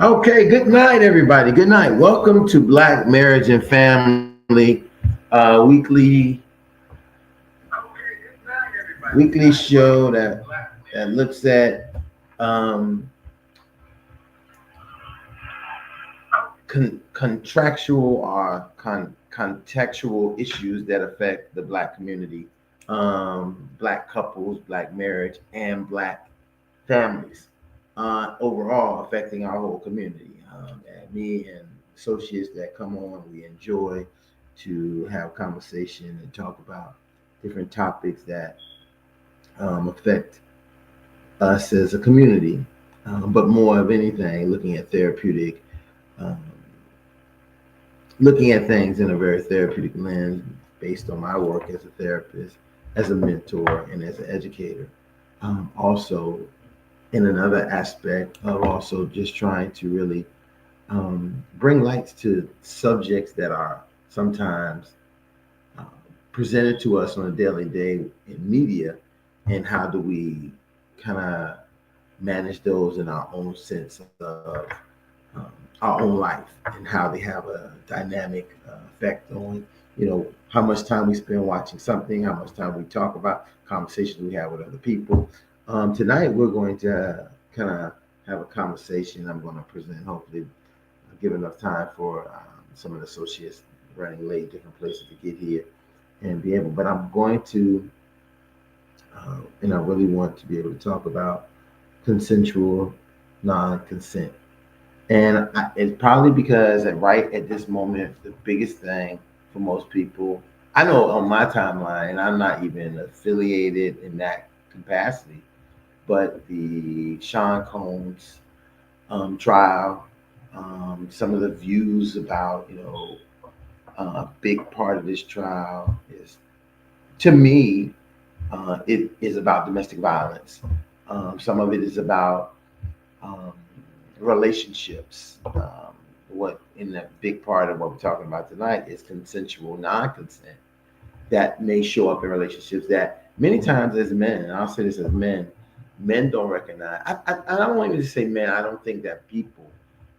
Okay, good night, everybody. Good night. Welcome to Black Marriage and Family weekly show that looks at um, contractual or contextual issues that affect the Black community, Black couples, Black marriage, and Black families overall affecting our whole community. And me and associates that come on, we enjoy to have conversation and talk about different topics that affect us as a community, but more of anything, looking at therapeutic, um, looking at things in a very therapeutic lens based on my work as a therapist, as a mentor, and as an educator. Also, in another aspect of also just trying to really bring lights to subjects that are sometimes uh, presented to us on a daily day in media, and how do we kind of manage those in our own sense of um, our own life and how they have a dynamic effect on, how much time we spend watching something, how much time we talk about conversations we have with other people. Tonight we're going to kind of have a conversation. I'm going to present, hopefully give enough time for some of the associates running late, different places to get here and be able. But I'm going to, and I really want to be able to talk about consensual non-consent. And it's probably because right at this moment, the biggest thing for most people, I know on my timeline, and I'm not even affiliated in that capacity, but the Sean Combs trial, some of the views about, a big part of this trial is, to me, it is about domestic violence. Some of it is about um, relationships. What in the big part of what we're talking about tonight is consensual non-consent that may show up in relationships that many times as men, and I'll say this as men, men don't recognize. I don't want to say men. I don't think that people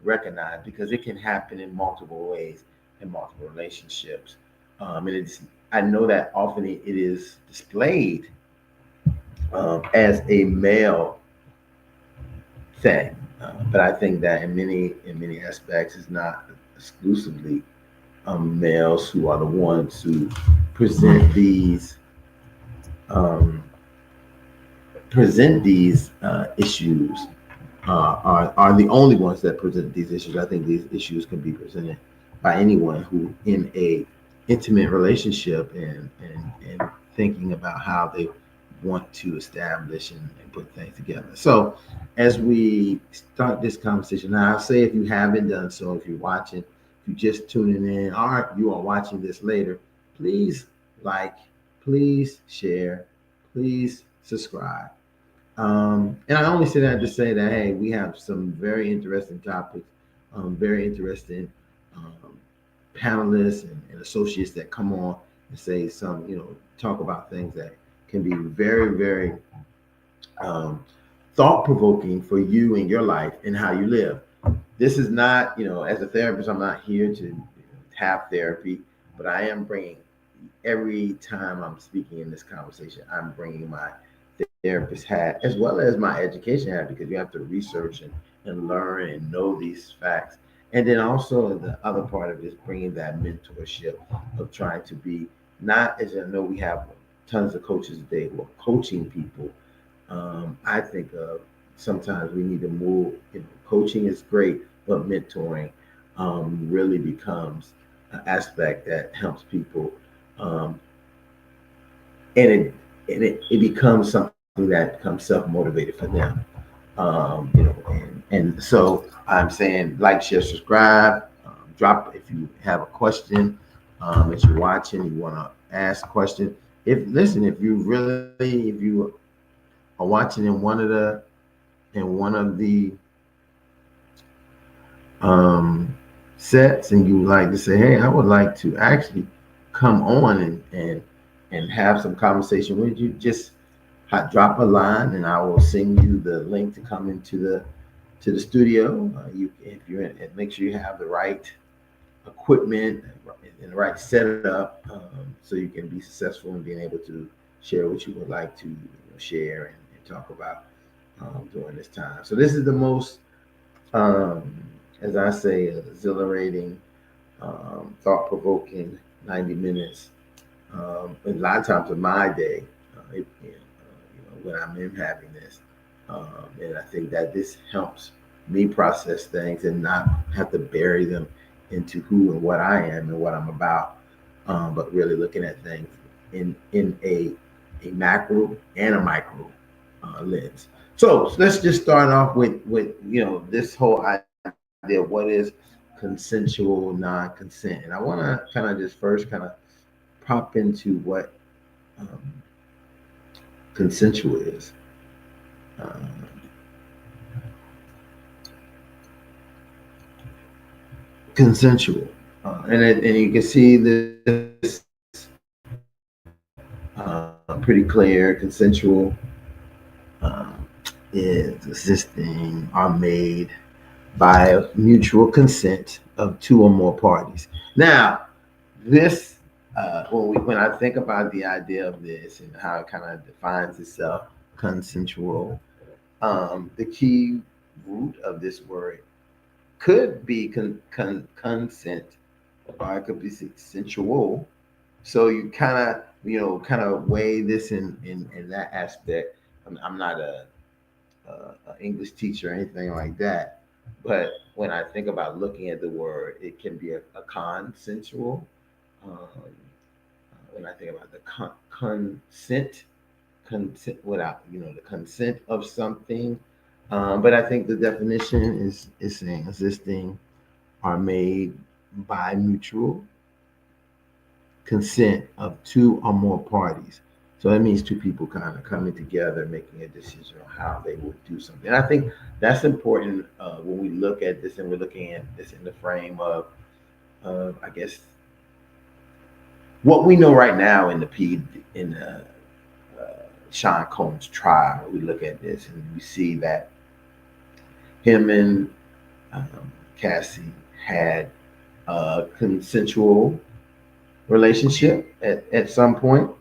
recognize because it can happen in multiple ways in multiple relationships, and it's. I know that often it is displayed as a male thing. But I think that in many aspects, it's not exclusively males who are the ones who present these um, issues. Are the only ones that present these issues. I think these issues can be presented by anyone who, in a intimate relationship and thinking about how they want to establish and put things together. So, as we start this conversation, now I'll say if you haven't done so, if you're watching, if you're just tuning in, or you are watching this later, please like, please share, please subscribe. And I only say that to say that, hey, we have some very interesting topics, very interesting um, panelists and associates that come on and say some, talk about things that can be very, very um, thought provoking for you in your life and how you live. This is not, as a therapist, I'm not here to have therapy, but I am bringing every time I'm speaking in this conversation, I'm bringing my therapist hat as well as my education hat because you have to research and learn and know these facts. And then also the other part of it is bringing that mentorship of trying to be not as I know we have tons of coaches today who are coaching people. I think sometimes we need to move. Coaching is great, but mentoring really becomes an aspect that helps people um, and it becomes something that becomes self-motivated for them. And so I'm saying like, share, subscribe, drop if you have a question, if you're watching, you want to ask a question. If listen, if you are watching in one of the um, sets and you would like to say, hey, I would like to actually come on and have some conversation with you, just drop a line and I will send you the link to come into to the studio. If you're in, make sure you have the right equipment and the right setup, so you can be successful in being able to share what you would like to share and talk about during this time. So this is the most, as I say, exhilarating, thought-provoking 90 minutes. A lot of times in my day, when I'm in having this, and I think that this helps me process things and not have to bury them into who and what I am and what I'm about, but really looking at things in a macro and a micro lens. So let's just start off with this whole idea of what is consensual non-consent, and I want to kind of just first kind of pop into what um, consensual is. Um, Consensual, and you can see this pretty clear. Consensual is existing are made by mutual consent of two or more parties. Now, this when I think about the idea of this and how it kind of defines itself, consensual. The key root of this word could be consent, or it could be sensual. So you kind of weigh this in that aspect. I'm not a English teacher or anything like that, but when I think about looking at the word, it can be a consensual. When I think about the consent without the consent of something. But I think the definition is saying existing are made by mutual consent of two or more parties. So that means two people kind of coming together, making a decision on how they would do something. And I think that's important when we look at this, and we're looking at this in the frame of I guess what we know right now in the Sean Combs trial. We look at this and we see that him and Cassie had a consensual relationship at some point.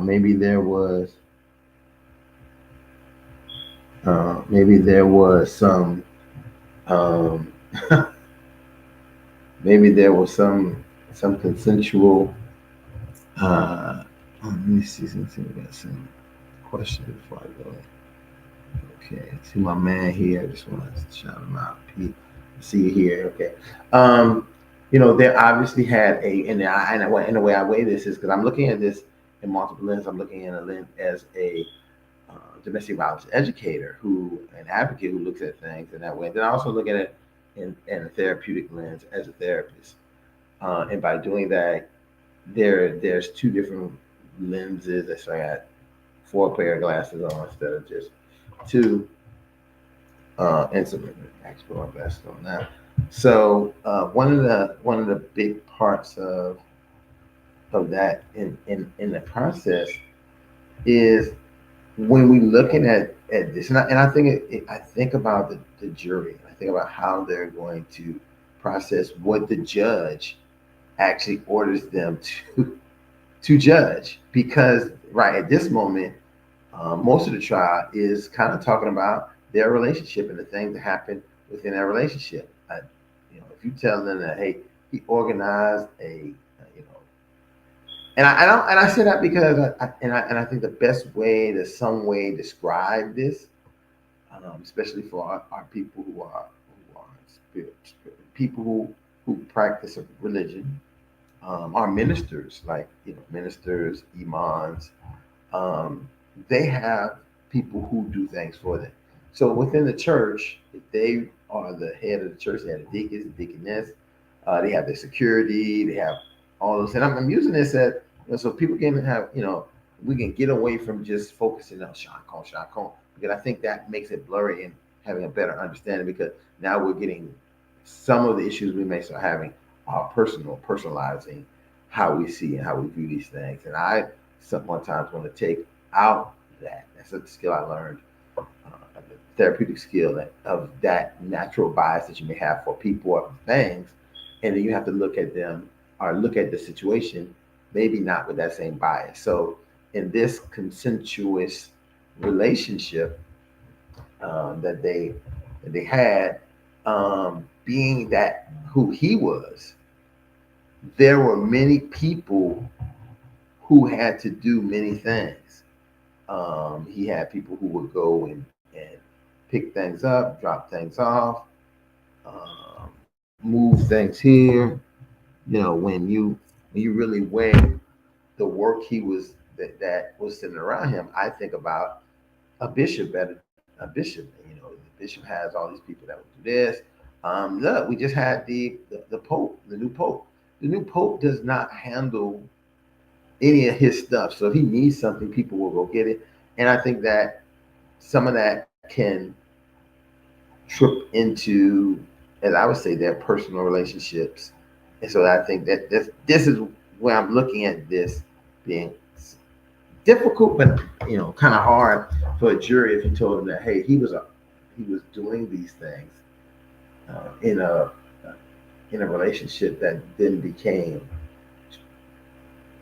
Maybe there was some um, maybe there was some consensual. Let me see something. We got some questions before I go. Okay, see my man here. I just want to shout him out. Pete, see you here. Okay. They obviously had and the way I weigh this is because I'm looking at this in multiple lenses. I'm looking at a lens as a domestic violence educator an advocate who looks at things in that way. Then I also look at it in a therapeutic lens as a therapist. And by doing that, there's two different lenses. That's why I got four pair of glasses on instead of just two. And some actual glasses on now. So one of the big parts of that in the process is when we looking at this, and I think I think about the jury. I think about how they're going to process what the judge actually orders them to judge, because right at this moment, most of the trial is kind of talking about their relationship and the things that happen within that relationship. If you tell them that, hey, he organized and I say that because I think the best way to some way describe this, especially for our people who are people who practice a religion, our ministers, like ministers, imams, they have people who do things for them. So within the church, if they are the head of the church, they have the deacons, deaconess, they have the security, they have all those. And I'm using this so people can have, we can get away from just focusing on Sean Combs, because I think that makes it blurry and having a better understanding, because now we're getting some of the issues we may start having are personalizing how we see and how we view these things. And I sometimes want to take out that. That's a skill I learned therapeutic skill of that natural bias that you may have for people or things, and then you have to look at them or look at the situation, maybe not with that same bias. So in this consensuous relationship that they had, being that who he was, there were many people who had to do many things. He had people who would go and pick things up, drop things off, move things here. When you really weigh the work that was sitting around him, I think about a bishop a bishop. The bishop has all these people that would do this. Look, we just had the Pope, the new Pope. The new Pope does not handle any of his stuff. So if he needs something, people will go get it. And I think that some of that can trip into, as I would say, their personal relationships. And so I think that this is where I'm looking at this being difficult, but kind of hard for a jury if you told them that, hey, he was doing these things in a relationship that then became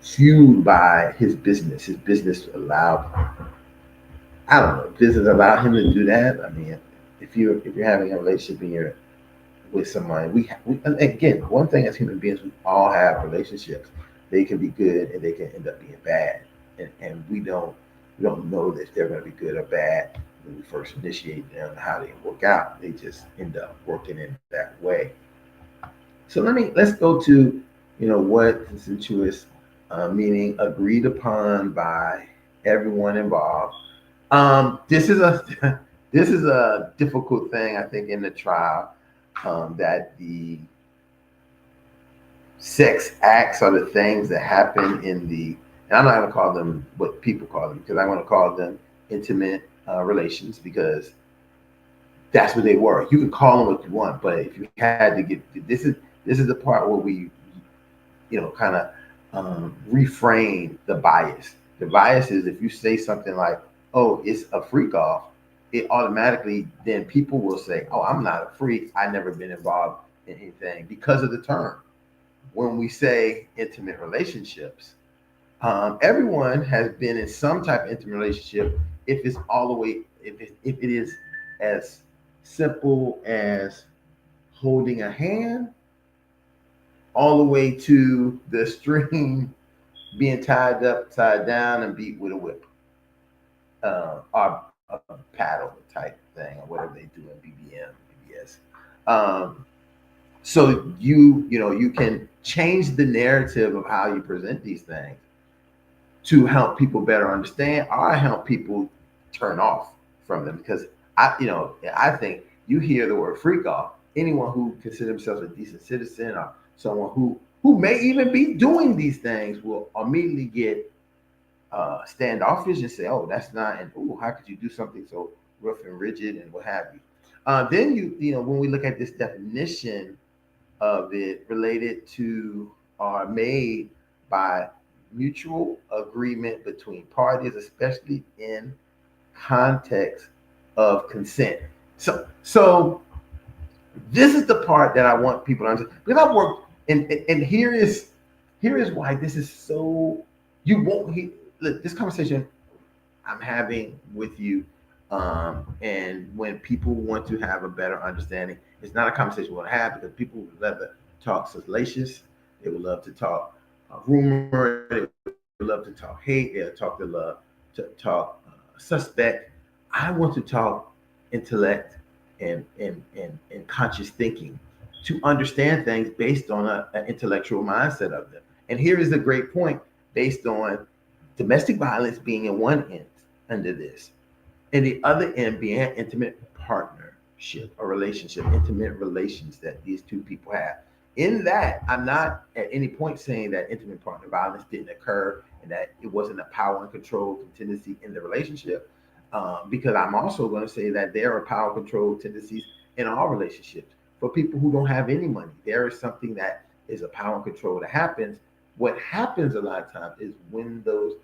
fueled by his business. His business allowed, I don't know, business allowed him to do that. I mean, if you're having a relationship and you're with someone, we again, one thing as human beings, we all have relationships. They can be good and they can end up being bad, and we don't know that they're going to be good or bad when we first initiate them, how they work out. They just end up working in that way. So let's go to what consensuous, meaning agreed upon by everyone involved. This is a this is a difficult thing, I think, in the trial, that the sex acts are the things that happen and I'm not going to call them what people call them, because I want to call them intimate relations, because that's what they were. You can call them what you want, but if you had to get, this is the part where we kind of reframe the bias. The bias is if you say something like, "Oh, it's a freak off," it automatically then people will say, "Oh, I'm not a freak. I never been involved in anything," because of the term. When we say intimate relationships, everyone has been in some type of intimate relationship. If it's all the way, if it is as simple as holding a hand, all the way to the string being tied upside down and beat with a whip, or a paddle type thing, or whatever they do in BBM, BBS. Um, so you can change the narrative of how you present these things to help people better understand, or help people turn off from them. Because I think you hear the word freak off, anyone who considers themselves a decent citizen, or someone who may even be doing these things, will immediately get standoffish and say, "Oh, that's not," and "Oh, how could you do something so rough and rigid," and what have you. Then when we look at this definition of it, related to or made by mutual agreement between parties, especially in context of consent. So this is the part that I want people to understand, because I've worked, and here is why this is so, you won't hear look, this conversation I'm having with you, and when people want to have a better understanding, it's not a conversation we'll have, because people would love to talk salacious, they would love to talk rumor, they would love to talk hate, they love to talk suspect. I want to talk intellect and conscious thinking, to understand things based on an intellectual mindset of them. And here is a great point, based on domestic violence being in one end under this, and the other end being an intimate partnership or relationship, intimate relations that these two people have. In that, I'm not at any point saying that intimate partner violence didn't occur and that it wasn't a power and control tendency in the relationship, because I'm also going to say that there are power control tendencies in all relationships. For people who don't have any money, there is something that is a power and control that happens. What happens a lot of times is when those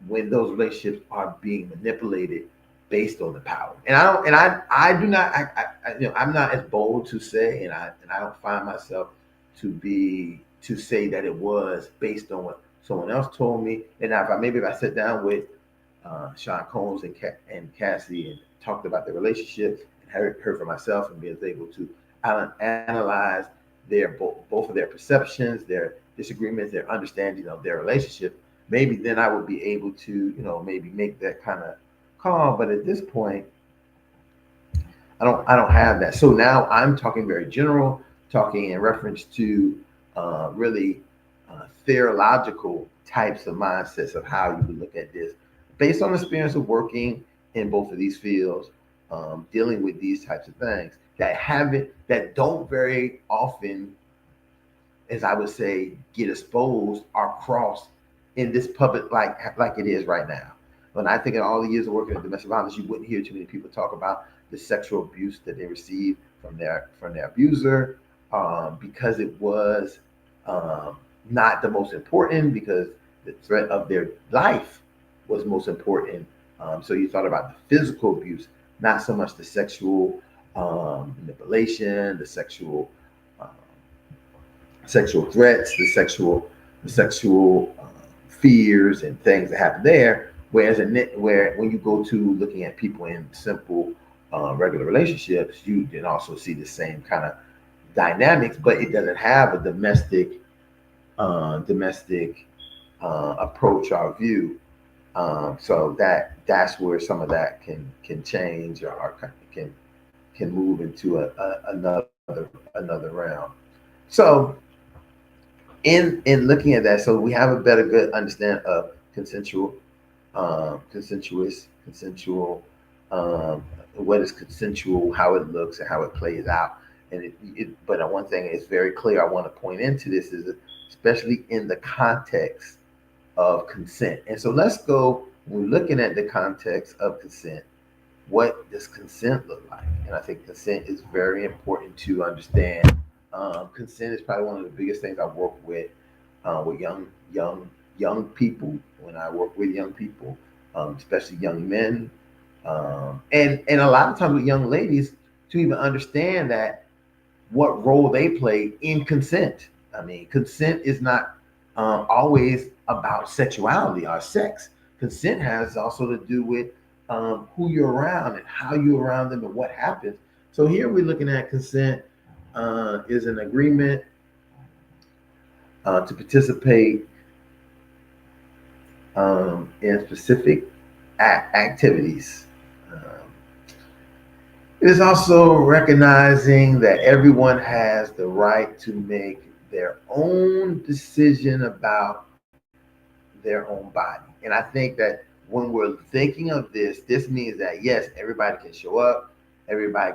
relationships are being manipulated based on the power. And I do not, I'm not as bold to say, and I don't find myself to say that it was based on what someone else told me. And now if I sit down with Sean Combs and Cassie and talked about their relationship and heard for myself and being able to analyze both of their perceptions, their disagreements, their understanding of their relationship, maybe then I would be able to, maybe make that kind of call. But at this point, I don't have that. So now I'm talking very general, talking in reference to really theological types of mindsets of how you would look at this based on the experience of working in both of these fields, dealing with these types of things that don't very often, as I would say, get exposed or crossed in this public like it is right now. When I think of all the years of working in domestic violence, you wouldn't hear too many people talk about the sexual abuse that they received from their abuser, because it was not the most important, because the threat of their life was most important. So you thought about the physical abuse, not so much the sexual manipulation, the sexual threats, the sexual fears and things that happen there. Whereas where when you go to looking at people in simple, regular relationships, you can also see the same kind of dynamics, but it doesn't have a domestic approach or view. So that's where some of that can change or can move into another realm. So in looking at that, so we have a good understanding of consensual, what is consensual, how it looks, and how it plays out. And but one thing is very clear. I want to point into this is especially in the context of consent. And so let's go. When we're looking at the context of consent, what does consent look like? And I think consent is very important to understand. Consent is probably one of the biggest things I work with young people. When I work with young people, especially young men, and a lot of times with young ladies, to even understand that what role they play in consent. I mean, consent is not always about sexuality or sex. Consent has also to do with who you're around and how you're around them and what happens. So here we're looking at consent is an agreement to participate in specific activities. It is also recognizing that everyone has the right to make their own decision about their own body. And I think that when we're thinking of this means that yes, everybody can show up, everybody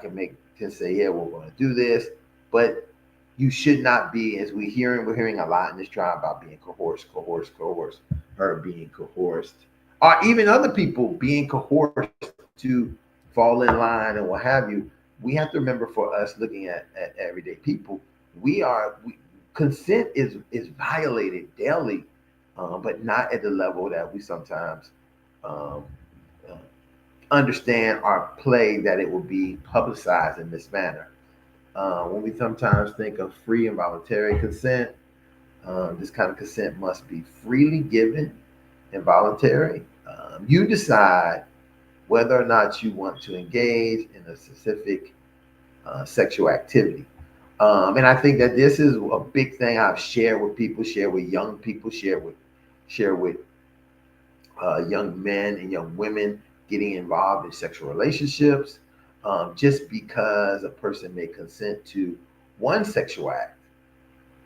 can say, yeah, we're going to do this, but you should not be, as we're hearing a lot in this trial about being coerced, or being coerced, or even other people being coerced to fall in line and what have you. We have to remember, for us looking at everyday people, consent is violated daily, but not at the level that we sometimes um, uh, understand or play that it will be publicized in this manner. When we sometimes think of free and voluntary consent, this kind of consent must be freely given and voluntary. You decide whether or not you want to engage in a specific sexual activity. And I think that this is a big thing I've shared with people, share with young people, share with young men and young women getting involved in sexual relationships. Just because a person may consent to one sexual act,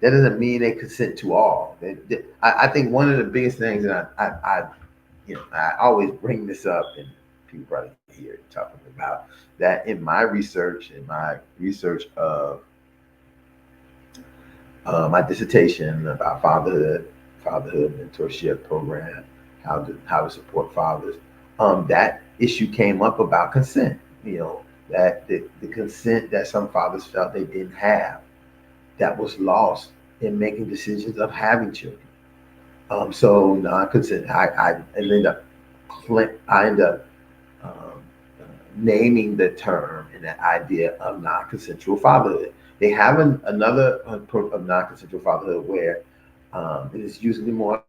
that doesn't mean they consent to all. I think one of the biggest things, and I always bring this up, and people probably hear it talking about that in my research, of my dissertation about fatherhood mentorship program, how to support fathers. That issue came up about consent. That the consent that some fathers felt they didn't have, that was lost in making decisions of having children. So non-consent, I end up um, naming the term and the idea of non-consensual fatherhood. They have another approach of non-consensual fatherhood where it is usually more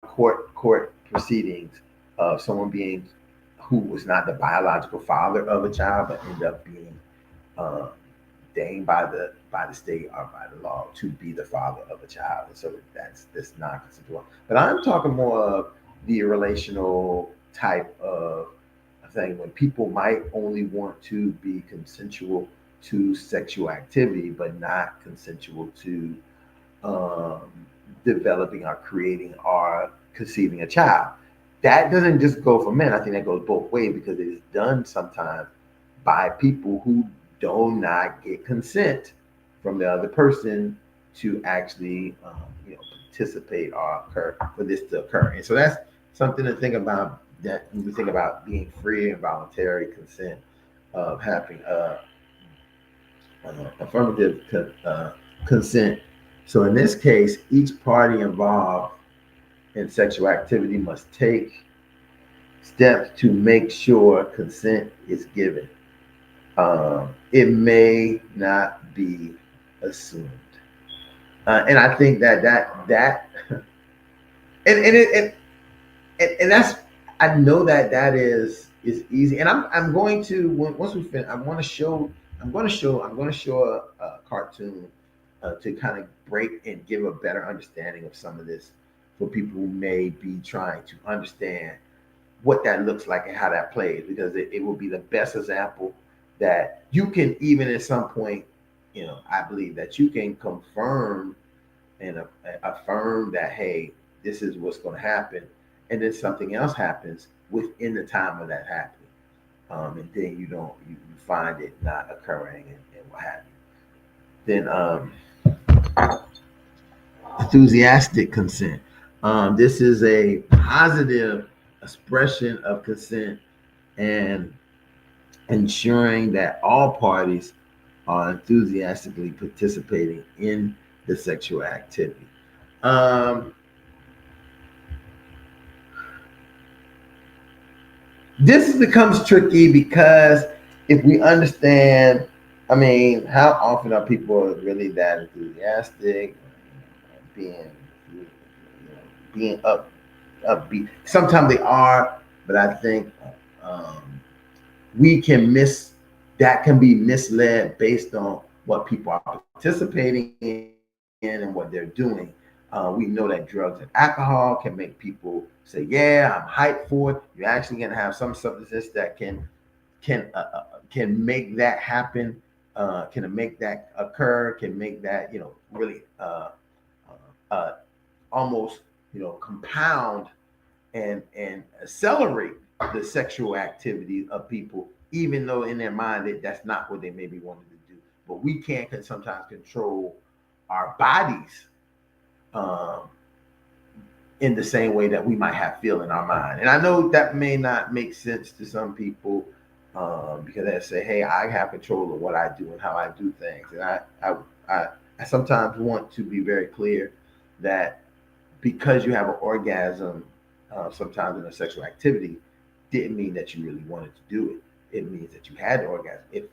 court proceedings of someone being who was not the biological father of a child, but ended up being um, deigned by the state or by the law to be the father of a child. And so that's this non-consensual. But I'm talking more of the relational type of thing when people might only want to be consensual to sexual activity, but not consensual to um, developing or creating or conceiving a child. That doesn't just go for men. I think that goes both ways because it is done sometimes by people who do not get consent from the other person to actually, participate or occur for this to occur. And so that's something to think about. That when we think about being free and voluntary consent of having affirmative consent. So in this case, each party involved in sexual activity must take steps to make sure consent is given. It may not be assumed, and I think that and that's I know that is easy, and I'm going to once we finish, I'm going to show a cartoon to kind of break and give a better understanding of some of this for people who may be trying to understand what that looks like and how that plays because it will be the best example that you can even at some point, I believe that you can confirm and affirm that, hey, this is what's going to happen. And then something else happens within the time of that happening. And then you find it not occurring and what have you. Then enthusiastic consent. This is a positive expression of consent and ensuring that all parties are enthusiastically participating in the sexual activity. Um, this becomes tricky because if we understand, I mean, how often are people really that enthusiastic, being, being upbeat? Sometimes they are, but I think we can miss that can be misled based on what people are participating in and what they're doing. We know that drugs and alcohol can make people say, "Yeah, I'm hyped for it." You're actually going to have some substances that can make that happen, can make that occur, can make that really uh, almost compound and accelerate the sexual activity of people, even though in their mind that's not what they maybe wanted to do. But we can sometimes control our bodies um, in the same way that we might have feel in our mind. And I know that may not make sense to some people because they say, "Hey, I have control of what I do and how I do things." And I sometimes want to be very clear that because you have an orgasm sometimes in a sexual activity didn't mean that you really wanted to do it. It means that you had the orgasm. It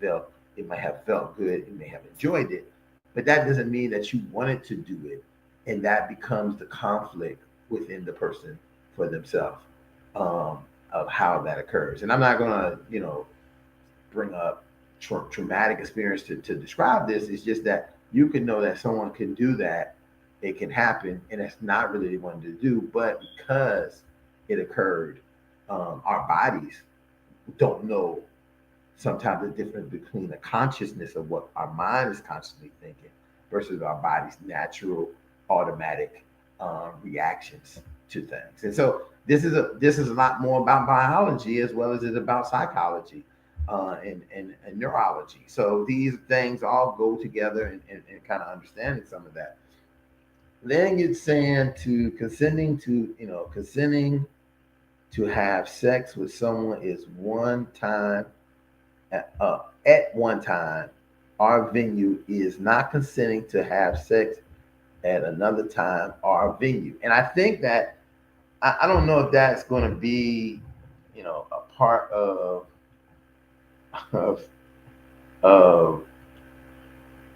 might have felt good, you may have enjoyed it, but that doesn't mean that you wanted to do it. And that becomes the conflict within the person for themselves of how that occurs. And I'm not gonna, bring up traumatic experience to describe this. It's just that you can know that someone can do that, it can happen, and it's not really what they wanted to do, but because it occurred, our bodies don't know sometimes the difference between the consciousness of what our mind is consciously thinking versus our body's natural automatic reactions to things. And so this is a lot more about biology as well as it's about psychology and neurology. So these things all go together and kind of understanding some of that. Then you're saying to consenting to have sex with someone is one time at one time. Our venue is not consenting to have sex at another time or venue. And I think that I don't know if that's going to be, a part of of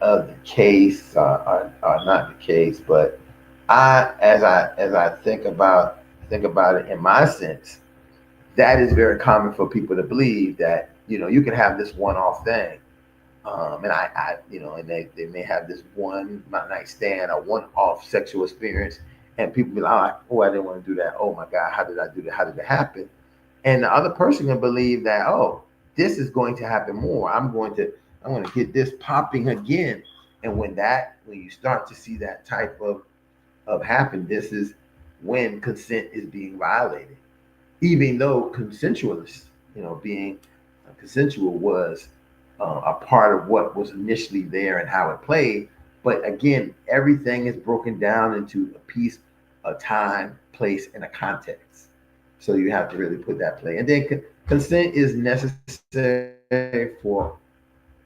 of the case, or not the case, but as I think about it in my sense, that is very common for people to believe that you can have this one-off thing, and and they may have this one night stand or one-off sexual experience, and people be like, oh, I didn't want to do that. Oh my God, how did I do that? How did it happen? And the other person can believe that, oh, this is going to happen more. I'm going to get this popping again. And when you start to see that type of happen, this is when consent is being violated. Even though being consensual was a part of what was initially there and how it played. But again, everything is broken down into a piece, a time, place, and a context. So you have to really put that play. And then consent is necessary for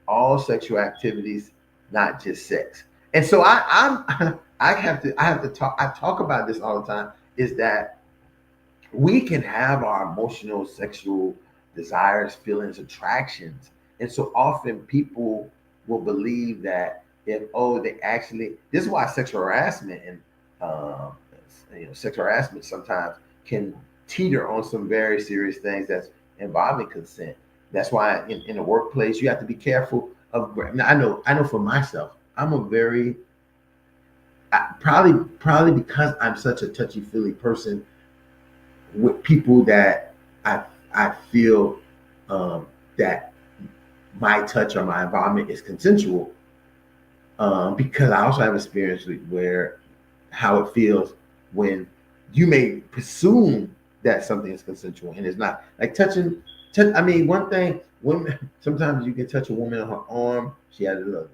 all sexual activities, not just sex. And so I have to talk. I talk about this all the time. Is that we can have our emotional, sexual desires, feelings, attractions, and so often people will believe that if they actually this is why sexual harassment and um, sexual harassment sometimes can teeter on some very serious things that's involving consent. That's why in the workplace you have to be careful of. Now, I know for myself, I'm a very probably because I'm such a touchy feely person with people that I I feel that my touch or my involvement is consensual, because I also have experience where how it feels when you may presume that something is consensual and it's not. Like I mean, one thing, women sometimes you can touch a woman on her arm. She has a little,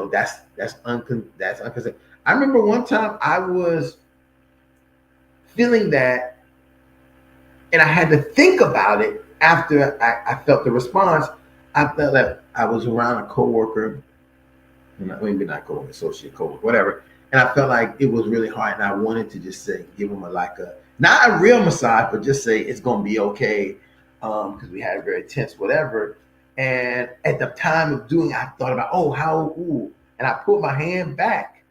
that's unconsent. I remember one time I was feeling that, and I had to think about it after I felt the response. I felt that I was around a coworker, maybe not coworker, associate, coworker, whatever, and I felt like it was really hard, and I wanted to just say, give him not a real massage, but just say it's gonna be okay, because we had a very tense whatever. And at the time of doing it, I thought about, oh, how, ooh, and I put my hand back.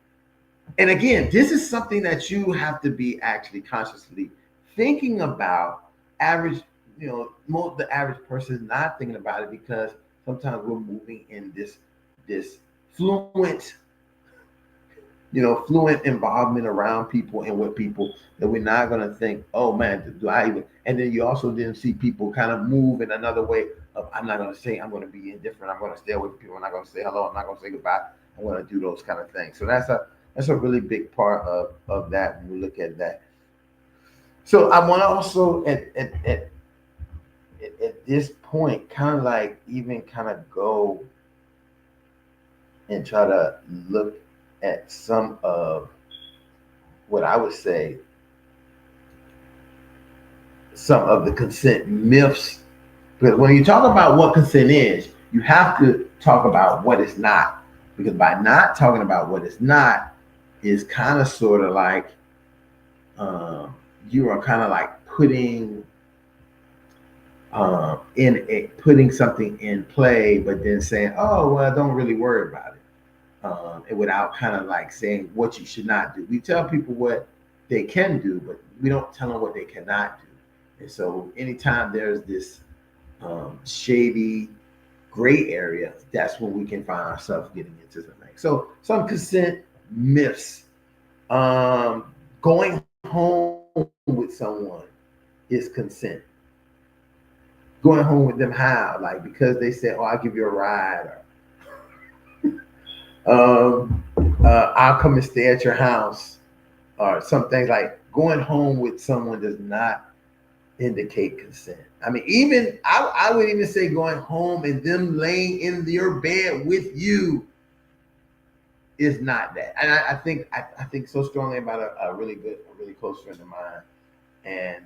And again, this is something that you have to be actually consciously thinking about. Average, most the average person is not thinking about it because sometimes we're moving in this fluent, fluent involvement around people and with people that we're not going to think, oh man, do I even? And then you also then see people kind of move in another way of, I'm not going to say, I'm going to be indifferent. I'm going to stay away from people. I'm not going to say hello. I'm not going to say goodbye. I'm going to do those kind of things. So that's a really big part of that when we look at that. So I want to also at this point kind of like even kind of go and try to look at some of what I would say some of the consent myths. Because when you talk about what consent is, you have to talk about what it's not. Because by not talking about what it's not, is kind of sort of like you are kind of like putting something in play, but then saying, "Oh, well, don't really worry about it," and without kind of like saying what you should not do. We tell people what they can do, but we don't tell them what they cannot do. And so, anytime there's this shady gray area, that's when we can find ourselves getting into something. So, some consent myths. Going home with someone is consent. Going home with them how? Like because they said, "Oh, I'll give you a ride," or "I'll come and stay at your house," or some things like going home with someone does not indicate consent. I mean, even I would even say going home and them laying in your bed with you is not that. And I think so strongly about a really close friend of mine, and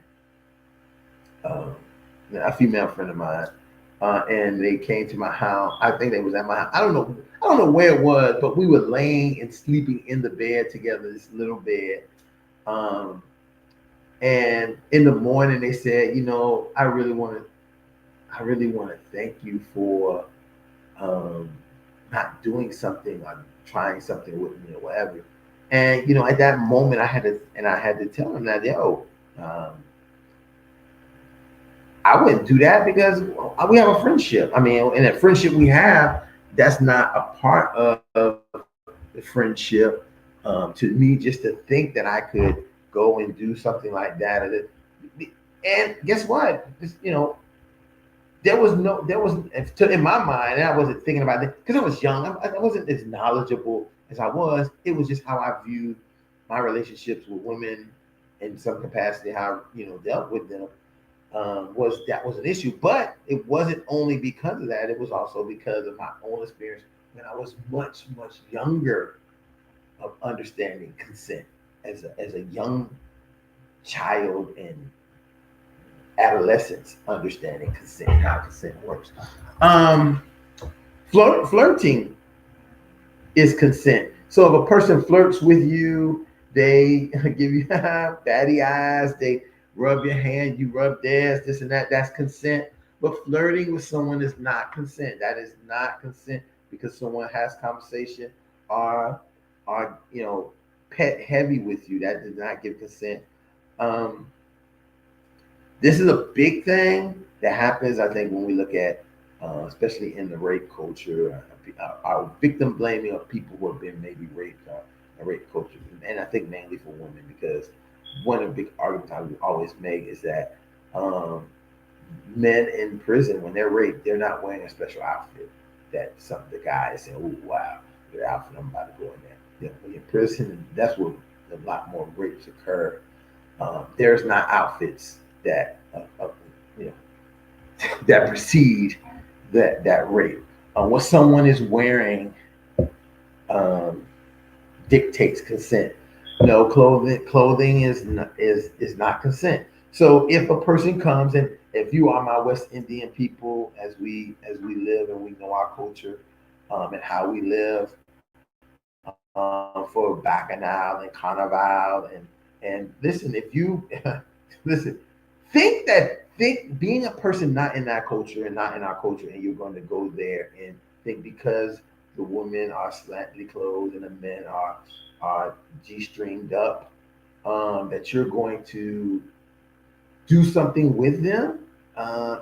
um, a female friend of mine, and they came to my house. I think they was at my house. I don't know where it was, but we were laying and sleeping in the bed together, this little bed. Um, and in the morning, they said, I really want to. I really want to thank you for um, not doing something or trying something with me or whatever. And at that moment, I had to tell him that, yo, um, I wouldn't do that because we have a friendship. I mean, in a friendship we have, that's not a part of the friendship. To me, just to think that I could go and do something like that, and guess what? There was in my mind, and I wasn't thinking about it because I was young. I wasn't as knowledgeable as I was. It was just how I viewed my relationships with women in some capacity, how dealt with them. Was an issue, but it wasn't only because of that. It was also because of my own experience when I was much younger of understanding consent as a young child and adolescence, understanding consent, how consent works. Um, Flirting is consent. So if a person flirts with you, they give you batty eyes, they rub your hand, you rub theirs, this and that. That's consent. But flirting with someone is not consent. That is not consent because someone has conversation or pet heavy with you. That does not give consent. Um, this is a big thing that happens, I think, when we look at, especially in the rape culture, our victim blaming of people who have been maybe raped or a rape culture, and I think mainly for women, because one of the big arguments I would always make is that um, men in prison, when they're raped, they're not wearing a special outfit. That some the guy is saying, "Oh wow, your outfit, I'm about to go in there." When you're in prison, that's where a lot more rapes occur. There's not outfits that you know that precede that rape. What someone is wearing um, dictates consent. No, clothing is not consent. So if a person comes, and if you are my West Indian people, as we live and we know our culture, and how we live, for Bacchanal and Carnival, and listen, if you listen, think being a person not in that culture and not in our culture, and you're going to go there and think because the women are slightly clothed and the men are g-stringed up, that you're going to do something with them. Uh,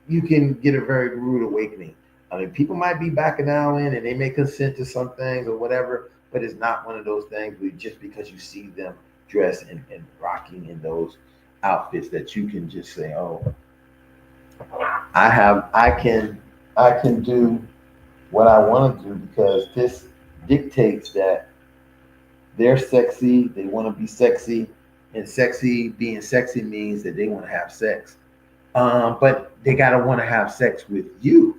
you can get a very rude awakening. I mean, people might be backing out in and they may consent to some things or whatever, but it's not one of those things where just because you see them dressed and rocking in those outfits that you can just say, "Oh, I can do what I want to do because this dictates that they're sexy, they want to be sexy, and being sexy means that they want to have sex. But they gotta want to have sex with you,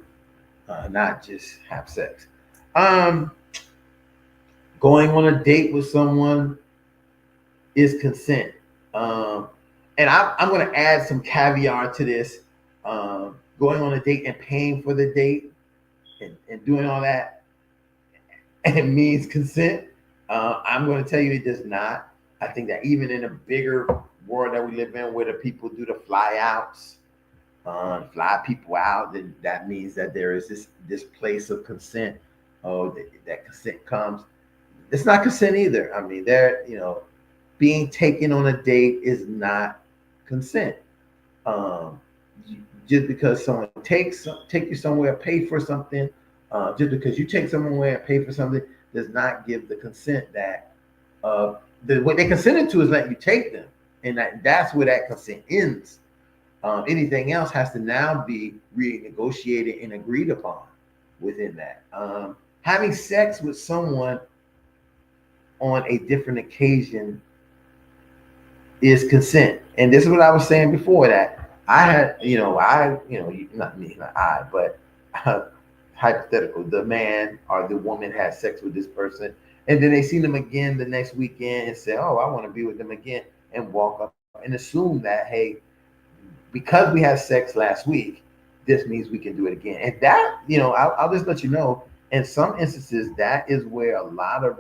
not just have sex. Um, Going on a date with someone is consent. Um, and I'm going to add some caviar to this. Going on a date and paying for the date and doing all that, and it means consent. I'm going to tell you it does not. I think that even in a bigger world that we live in, where the people do the fly outs, fly people out, then that means that there is this place of consent. Oh, that consent comes. It's not consent either. I mean, being taken on a date is not consent. Um, just because someone take you somewhere, pay for something, just because you take someone somewhere and pay for something, does not give the consent that what they consented to is letting you take them, and that's where that consent ends. Anything else has to now be renegotiated and agreed upon within that. Having sex with someone on a different occasion is consent. And this is what I was saying before, that I had, not me, not I, but hypothetical, the man or the woman had sex with this person, and then they see them again the next weekend and say, "Oh, I want to be with them again," and walk up and assume that, hey, because we had sex last week, this means we can do it again. And that, I'll just let you know, in some instances, that is where a lot of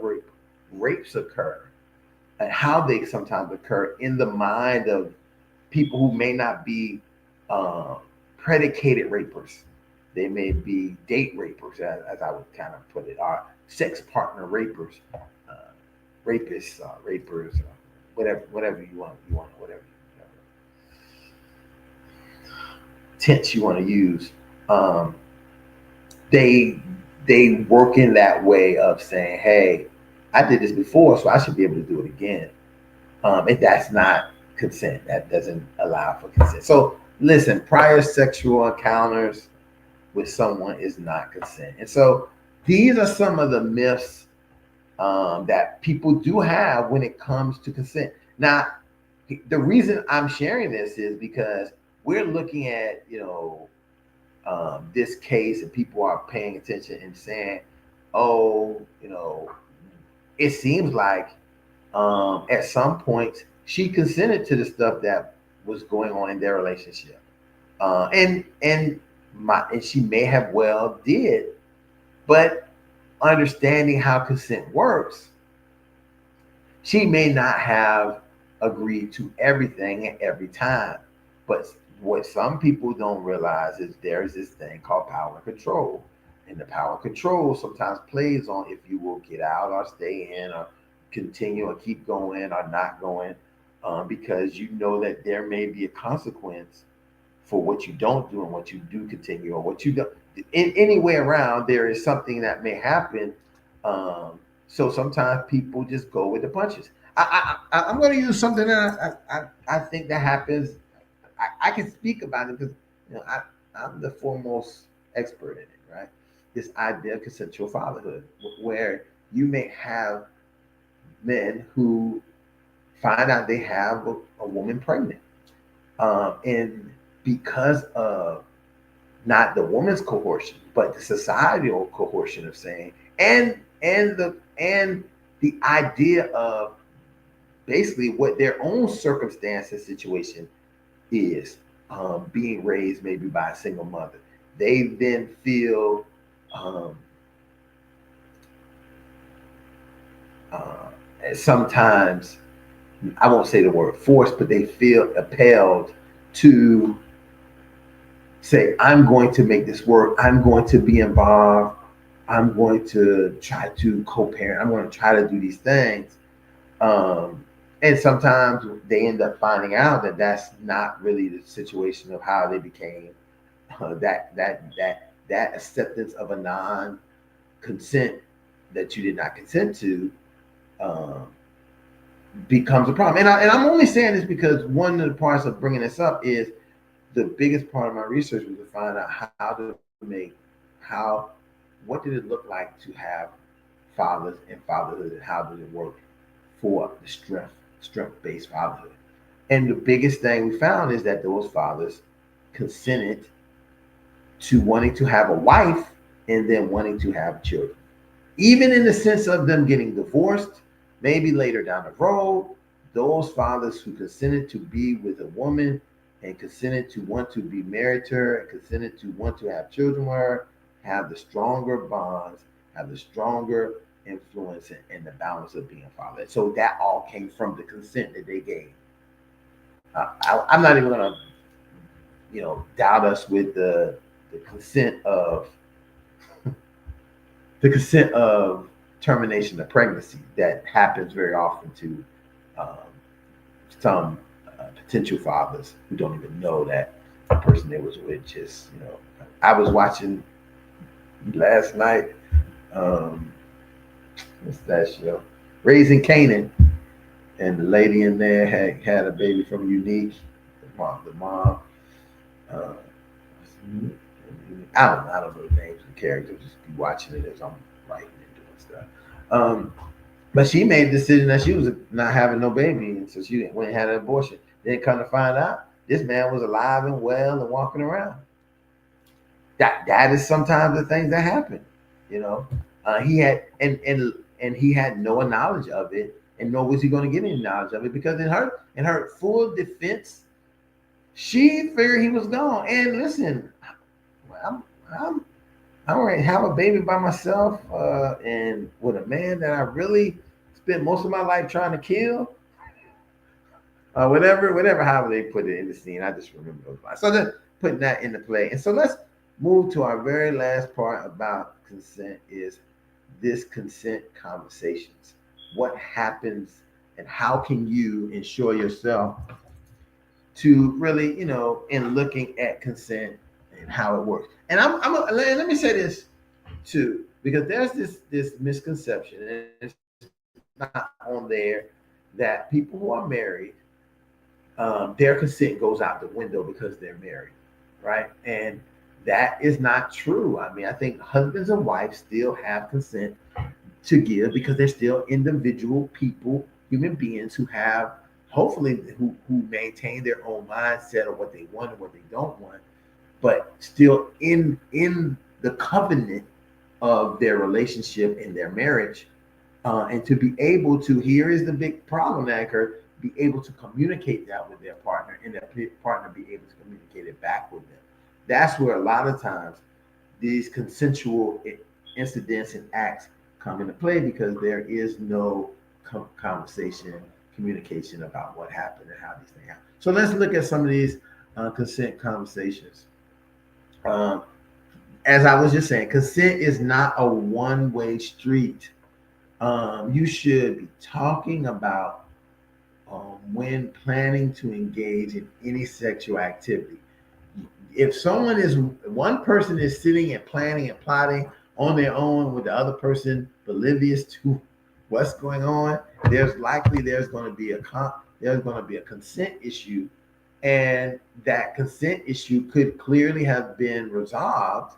rapes occur, and how they sometimes occur in the mind of people who may not be uh, predicated rapers. They may be date rapers, as I would kind of put it, or sex partner rapers, rapists, rapers, whatever whatever tense you want to use. Um, they they work in that way of saying, "Hey, I did this before, so I should be able to do it again." And that's not consent. That doesn't allow for consent. So listen, prior sexual encounters with someone is not consent. And so these are some of the myths that people do have when it comes to consent. Now, the reason I'm sharing this is because we're looking at, this case and people are paying attention and saying, oh, it seems like at some point she consented to the stuff that was going on in their relationship. And she may have well did, but understanding how consent works, she may not have agreed to everything at every time. But what some people don't realize is there's this thing called power control. And the power control sometimes plays on if you will get out or stay in or continue or keep going or not going, because you know that there may be a consequence for what you don't do and what you do continue or what you don't. In any way around, there is something that may happen. So sometimes people just go with the punches. I'm going to use something that I think that happens. I can speak about it because I'm the foremost expert in it, right? This idea of consensual fatherhood, where you may have men who find out they have a woman pregnant, and because of not the woman's coercion, but the societal coercion of saying, and the idea of basically what their own circumstance and situation is, being raised maybe by a single mother. They then feel um, uh, sometimes, I won't say the word forced, but they feel impelled to say, I'm going to make this work. I'm going to be involved. I'm going to try to co-parent. I'm going to try to do these things. And sometimes they end up finding out that that's not really the situation of how they became, that acceptance of a non-consent that you did not consent to, um, becomes a problem. And I'm only saying this because one of the parts of bringing this up is the biggest part of my research was to find out how to make how what did it look like to have fathers and fatherhood, and how did it work for the strength based fatherhood. And the biggest thing we found is that those fathers consented to wanting to have a wife and then wanting to have children, even in the sense of them getting divorced, maybe later down the road. Those fathers who consented to be with a woman and consented to want to be married to her and consented to want to have children with her have the stronger bonds, have the stronger influence and the balance of being a father. So that all came from the consent that they gave. I'm not even going to, doubt us with the consent of the consent of termination of pregnancy that happens very often to um, some potential fathers who don't even know that the person they was with just, I was watching last night, um, what's that show? Raising Canaan, and the lady in there had a baby from Unique, the mom. Uh, I don't know the names of the characters. Just be watching it as I'm writing and doing stuff. But she made the decision that she was not having no baby, and so she went and had an abortion. Then come to find out, this man was alive and well and walking around. That is sometimes the things that happen. You know, he had and he had no knowledge of it, and nor was he going to get any knowledge of it because in her full defense, she figured he was gone. And listen, I'm I'm I'm ready to have a baby by myself, and with a man that I really spent most of my life trying to kill. Whatever, however they put it in the scene, I just remember those lines. So putting that into play. And so let's move to our very last part about consent is this consent conversations. What happens and how can you ensure yourself to really, in looking at consent and how it works. And let me say this too, because there's this misconception, and it's not on there, that people who are married, their consent goes out the window because they're married, right? And that is not true. I mean, I think husbands and wives still have consent to give because they're still individual people, human beings who have, hopefully, who maintain their own mindset of what they want and what they don't want, but still in the covenant of their relationship and their marriage, and to be able to, here is the big problem that occurred, be able to communicate that with their partner, and their partner be able to communicate it back with them. That's where a lot of times these consensual incidents and acts come into play, because there is no conversation, communication about what happened and how these things happen. So let's look at some of these consent conversations. Um, as I was just saying, consent is not a one-way street. You should be talking about when planning to engage in any sexual activity. If one person is sitting and planning and plotting on their own with the other person oblivious to what's going on, there's going to be a consent issue, and that consent issue could clearly have been resolved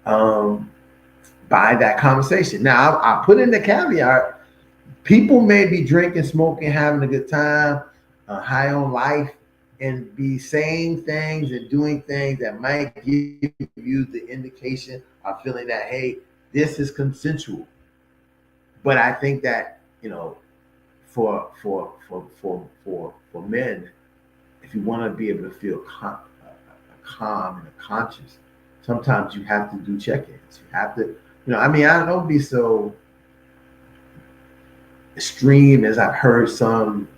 by that conversation. Now, I put in the caveat: people may be drinking, smoking, having a good time, high on life, and be saying things and doing things that might give you the indication or feeling that, hey, this is consensual. But I think that, for men, if you want to be able to feel calm and conscious, sometimes you have to do check-ins. You have to, I mean, I don't be so extreme as I've heard some,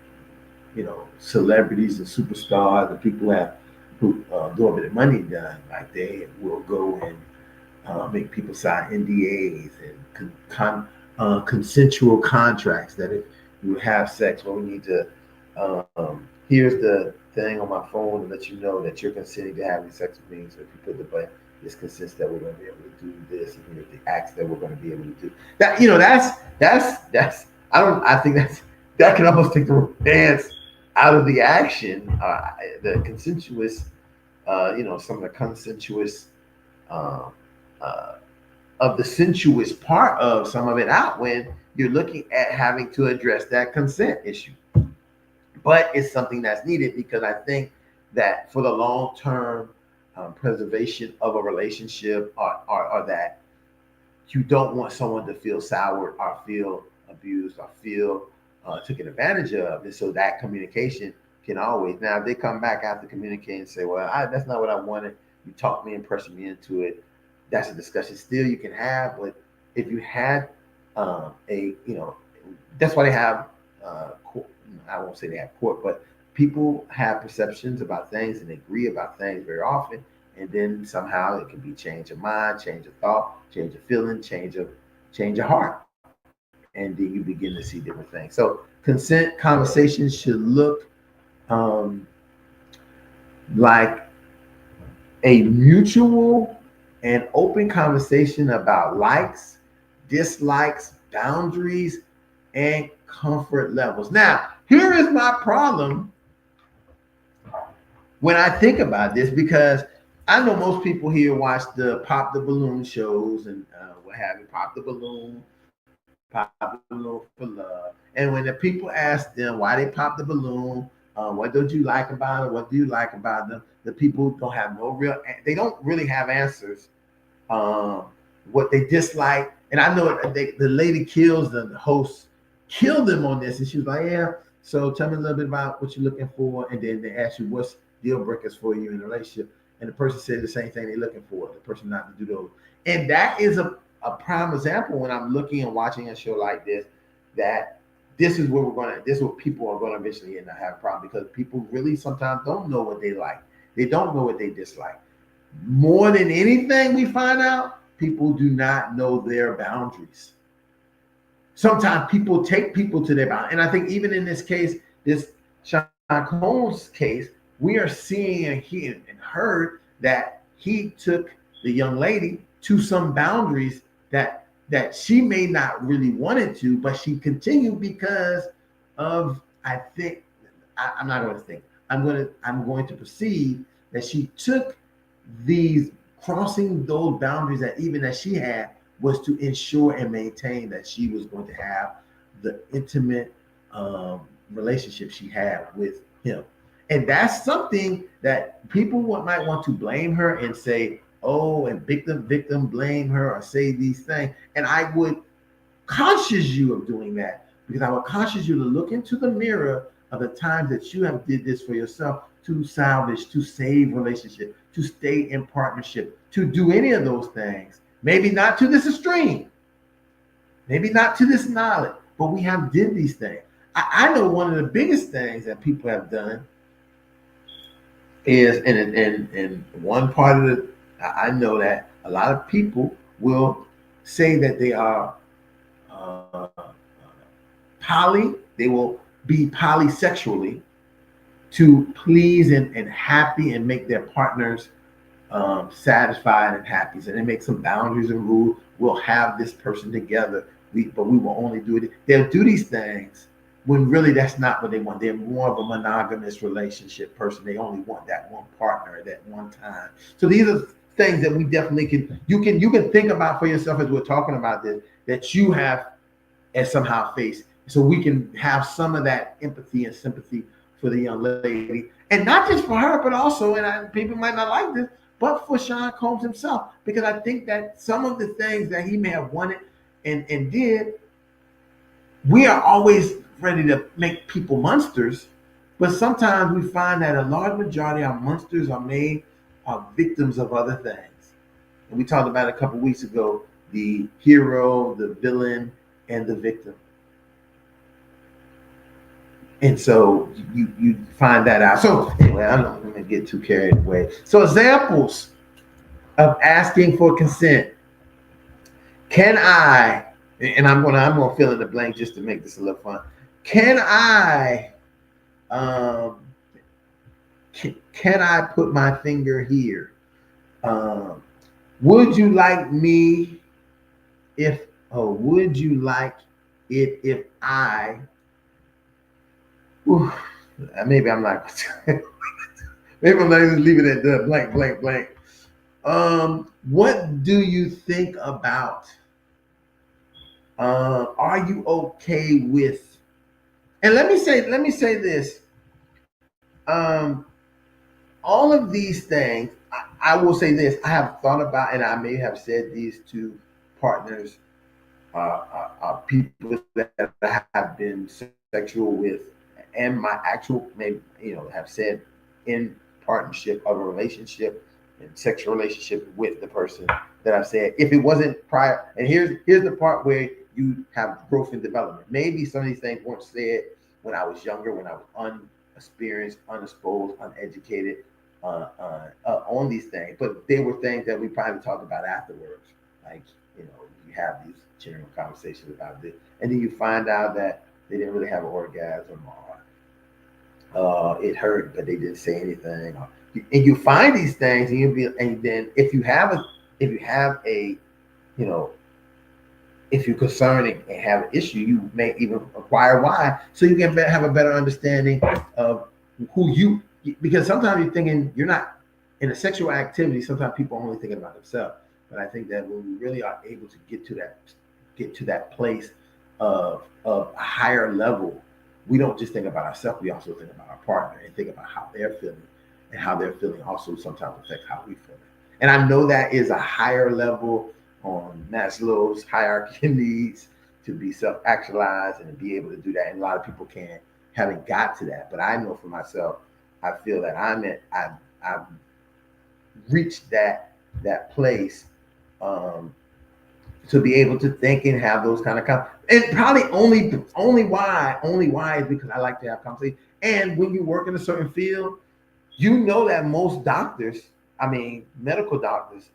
celebrities and superstars and people who do a bit of money done. Like, they will go and make people sign NDAs and consensual contracts that if you have sex, well, we need to, here's the thing on my phone to let you know that you're consenting to having sex with me. So if you put the button, this consents that we're going to be able to do this, and here's the acts that we're going to be able to do. That, that's I think that can almost take the romance out of the action, the consensuous, some of the consensuous, uh, uh, of the sensuous part of some of it out when you're looking at having to address that consent issue. But it's something that's needed, because I think that for the long term preservation of a relationship, or that you don't want someone to feel soured or feel abused or feel taken advantage of. And so that communication can always, now if they come back after communicating and say, well, that's not what I wanted, you talked me and pressured me into it, that's a discussion still you can have. But if you had that's why they have court. I won't say they have court, but people have perceptions about things and agree about things very often, and then somehow it can be change of mind, change of thought, change of feeling, change of heart, and then you begin to see different things. So consent conversations should look like a mutual and open conversation about likes, dislikes, boundaries, and comfort levels. Now, here is my problem when I think about this, because I know most people here watch the Pop the Balloon shows and what have you, Pop the Balloon, Pop the Balloon for Love. And when the people ask them why they pop the balloon, what don't you like about it, what do you like about them, the people they don't really have answers. What they dislike, and I know the lady kills them, the host killed them on this, and she was like, yeah, so tell me a little bit about what you're looking for, and then they ask you what's deal breakers for you in a relationship, and the person said the same thing they're looking for, the person not to do those. And that is a prime example when I'm looking and watching a show like this, that this is what people are going to eventually end up having a problem, because people really sometimes don't know what they like. They don't know what they dislike. More than anything, we find out people do not know their boundaries. Sometimes people take people to their boundaries. And I think even in this case, this Sean Combs case, we are seeing and hearing and heard that he took the young lady to some boundaries that she may not really wanted to, but she continued because of, I think, I'm not going to think. I'm going to perceive that she took these, crossing those boundaries that even that she had, was to ensure and maintain that she was going to have the intimate relationship she had with him. And that's something that people might want to blame her and say, oh, and victim blame her or say these things. And I would caution you of doing that, because I would caution you to look into the mirror of the times that you have did this for yourself, to salvage, to save relationship, to stay in partnership, to do any of those things. Maybe not to this extreme, maybe not to this knowledge, but we have did these things. I know one of the biggest things that people have done is, and one part of it, I know that a lot of people will say that they are poly, they will be polysexually to please and happy and make their partners satisfied and happy. So they make some boundaries and rules. We'll have this person together, but we will only do it. They'll do these things when really that's not what they want. They're more of a monogamous relationship person. They only want that one partner at that one time. So these are things that we definitely can think about for yourself as we're talking about this, that you have and somehow face. So we can have some of that empathy and sympathy for the young lady, and not just for her, but also, and people might not like this, but for Sean Combs himself, because I think that some of the things that he may have wanted and did, we are always ready to make people monsters, but sometimes we find that a large majority of monsters are made of victims of other things. And we talked about a couple weeks ago, the hero, the villain, and the victim. And so you find that out. So anyway, I'm not going to get too carried away. So examples of asking for consent. Can I, and I'm gonna fill in the blank just to make this a little fun. Can I put my finger here? Would you like me would you like it if I, maybe I'm not maybe I'm not even leaving it at the blank. What do you think about? Are you okay with? And let me say this. All of these things, I will say this. I have thought about, and I may have said these to partners, people that I have been sexual with, and my actual, maybe have said in partnership of a relationship and sexual relationship with the person that I've said, if it wasn't prior, and here's the part where you have growth and development. Maybe some of these things weren't said when I was younger, when I was unexperienced, unexposed, uneducated on these things, but they were things that we probably talked about afterwards. Like, you have these general conversations about this, and then you find out that they didn't really have an orgasm, or it hurt, but they didn't say anything. And you find these things, and then if you have a, if you're concerned and have an issue, you may even inquire why, so you can have a better understanding of because sometimes you're thinking you're not in a sexual activity. Sometimes people are only thinking about themselves, but I think that when we really are able to get to that place of a higher level, we don't just think about ourselves, we also think about our partner and think about how they're feeling, and how they're feeling also sometimes affects how we feel. And I know that is a higher level on Maslow's hierarchy of needs, to be self-actualized and to be able to do that. And a lot of people haven't got to that. But I know for myself, I feel that I've reached that place to be able to think and have those kind of and probably only why is because I like to have conversation. And when you work in a certain field, You know that most doctors, I mean, medical doctors,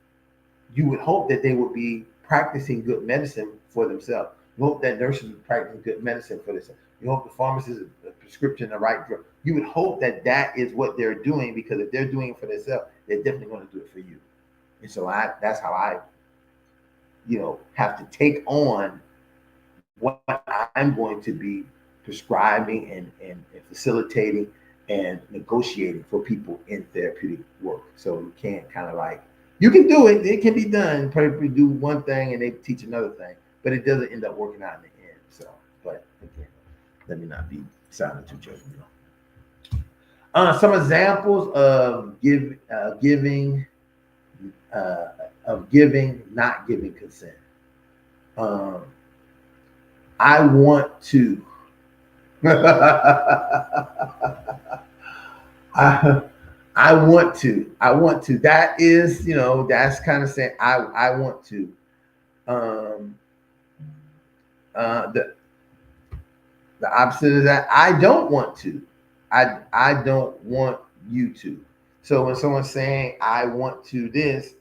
you would hope that they would be practicing good medicine for themselves. You hope that nurses are practicing good medicine for themselves. You hope the pharmacist is prescription the right drug. You would hope that that is what they're doing, because if they're doing it for themselves, they're definitely going to do it for you. And so that's how I, have to take on what I'm going to be prescribing and facilitating and negotiating for people in therapeutic work. So you can't kind of like, you can do it, it can be done. Probably do one thing and they teach another thing, but it doesn't end up working out in the end. So, but again, let me not be sounding too judgmental. Some examples of giving, not giving consent. I want to. I want to. I want to. That is, that's kind of saying I want to. The opposite of that, I don't want to. I don't want you to. So when someone's saying I want to this,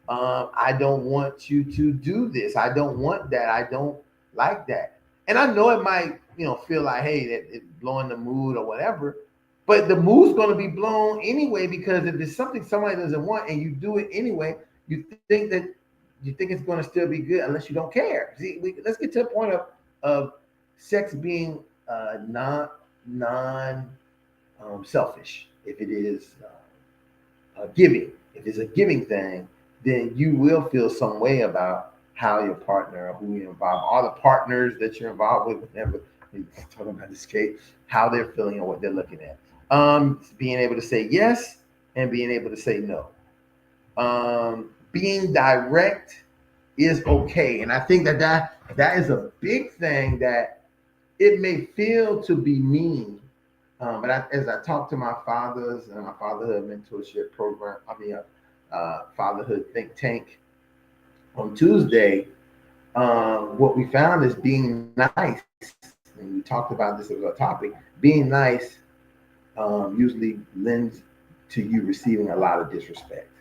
I don't want you to do this. I don't want that. I don't like that. And I know it might, feel like, hey, that it's blowing the mood or whatever. But the mood's going to be blown anyway, because if it's something somebody doesn't want and you do it anyway, you think it's going to still be good unless you don't care. See, let's get to the point of sex being non selfish. If it is giving, if it's a giving thing, then you will feel some way about how your partner, or who you're involved, all the partners that you're involved with, whenever you're talking about this case, how they're feeling and what they're looking at. Being able to say yes and being able to say no. Being direct is okay. And I think that is a big thing, that it may feel to be mean. But as I talk to my fathers and my fatherhood mentorship program, fatherhood think tank on Tuesday, what we found is being nice. And we talked about this as a topic. Being nice usually lends to you receiving a lot of disrespect.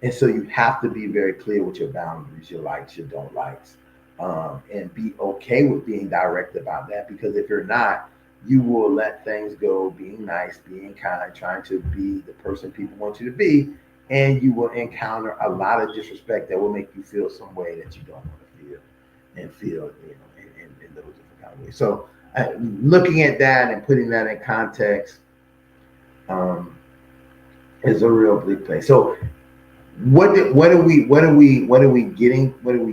And so you have to be very clear with your boundaries, your likes, your don't likes, and be okay with being direct about that. Because if you're not, you will let things go, being nice, being kind, trying to be the person people want you to be, and you will encounter a lot of disrespect that will make you feel some way that you don't want to feel, and feel, in those different kind of ways. So looking at that and putting that in context is a real big place. So what are we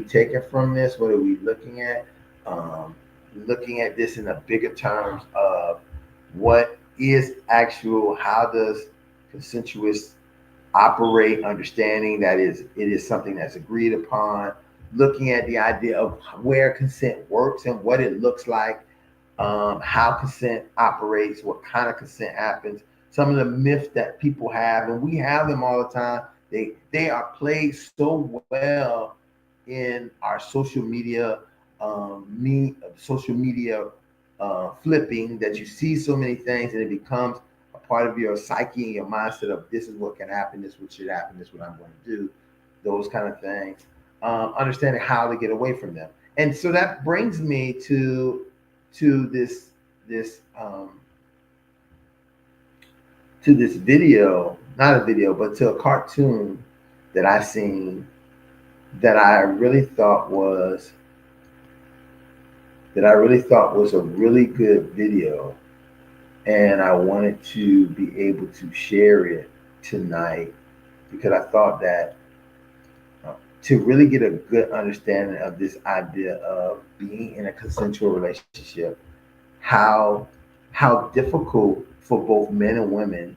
taking from this? What are we looking at? Looking at this in the bigger terms of what is actual, how does consensuous operate, understanding that it is something that's agreed upon, looking at the idea of where consent works and what it looks like, how consent operates, what kind of consent happens, some of the myths that people have, and we have them all the time. They are played so well in our social media flipping, that you see so many things and it becomes a part of your psyche and your mindset of this is what can happen, this is what should happen, this is what I'm going to do, those kind of things. Understanding how to get away from them. And so that brings me to this video, not a video, but to a cartoon that I seen that I really thought was a really good video, and I wanted to be able to share it tonight, because I thought that to really get a good understanding of this idea of being in a consensual relationship, how difficult for both men and women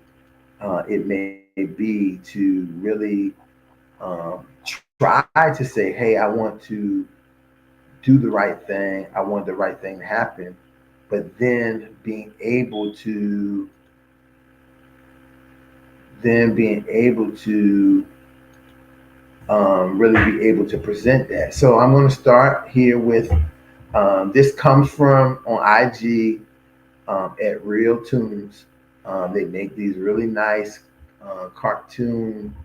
it may be to really try to say, hey, I want to do the right thing, I want the right thing to happen, but then being able to really be able to present that. So I'm going to start here with this comes from on IG at Real Tunes, They make these really nice cartoon,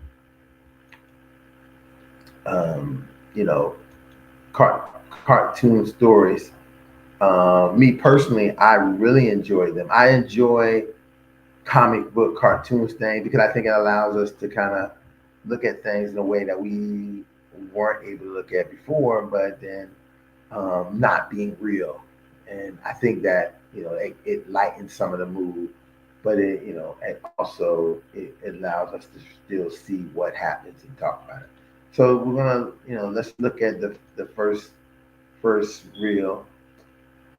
um, you know, cartoon stories. Me personally, I really enjoy them. I enjoy comic book cartoons thing because I think it allows us to kind of look at things in a way that we weren't able to look at before, but then not being real. And I think that it lightens some of the mood, but it also it allows us to still see what happens and talk about it. So we're gonna let's look at the first reel.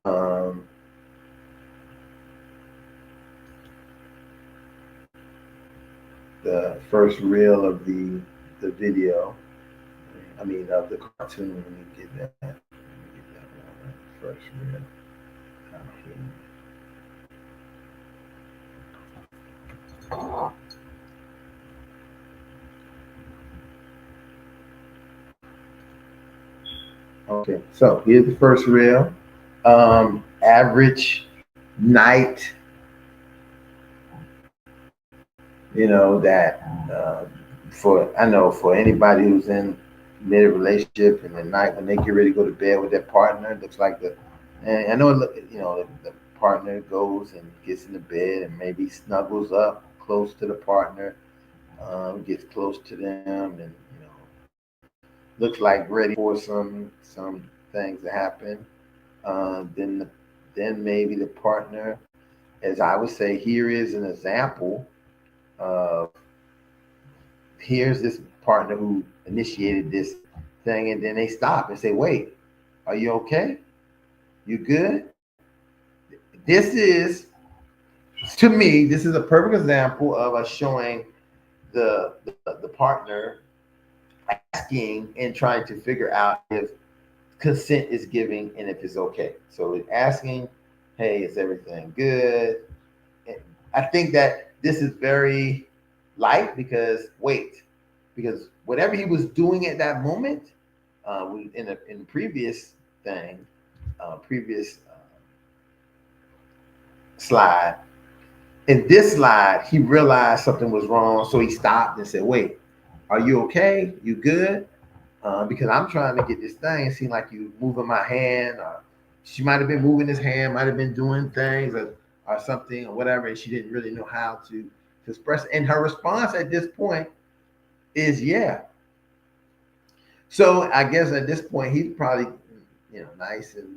Um, the first reel of the video. I mean of the cartoon. Let me get that. Let me get that one. First reel. Okay, so here's the first reel. Average night, that for I know for anybody who's in mid relationship and the night when they get ready to go to bed with their partner, it looks like and I know the partner goes and gets in the bed and maybe snuggles up close to the partner, gets close to them, and looks like ready for some things to happen. Then maybe the partner, as I would say, here is an example of here's this partner who initiated this thing, and then they stop and say, "Wait, are you okay? You good?" This is, to me, this is a perfect example of us showing the partner asking and trying to figure out if consent is giving and if it's okay. So it's asking, "Hey, is everything good?" And I think that this is very light because whatever he was doing at that moment, in the previous thing, previous slide. In this slide, he realized something was wrong, so he stopped and said, "Wait, are you okay? You good?" Because I'm trying to get this thing. It seemed like you moving my hand, or she might have been moving his hand, might have been doing things or something or whatever, and she didn't really know how to express it. And her response at this point is yeah. So I guess at this point he's probably nice and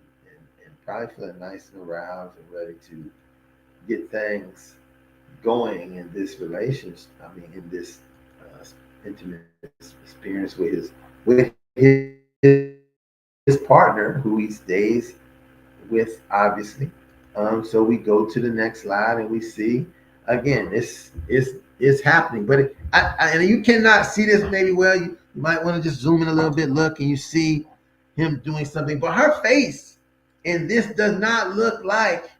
probably feeling nice and aroused and ready to get things going in this relationship. I mean, in this uh, intimate experience with his partner who he stays with, obviously. So we go to the next slide and we see again this is happening, but and you cannot see this maybe well. You might want to just zoom in a little bit, look, and you see him doing something, but her face in this does not look like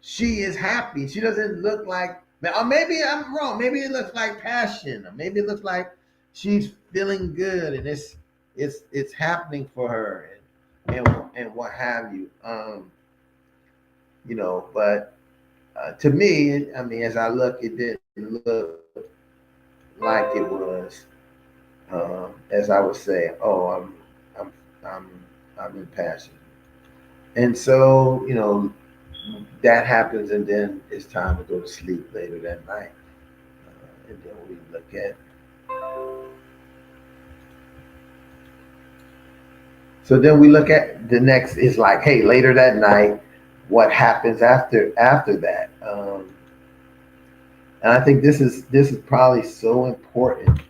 she is happy. She doesn't look like, or maybe I'm wrong. Maybe it looks like passion, or maybe it looks like she's feeling good, and it's happening for her, and what have you. But to me, I mean, as I look, it didn't look like it was. As I would say, oh, I'm, I'm, I'm impassioned, and so that happens, and then it's time to go to sleep later that night. And then we look at. So then we look at the next is like, hey, later that night, what happens after that? And I think this is probably so important.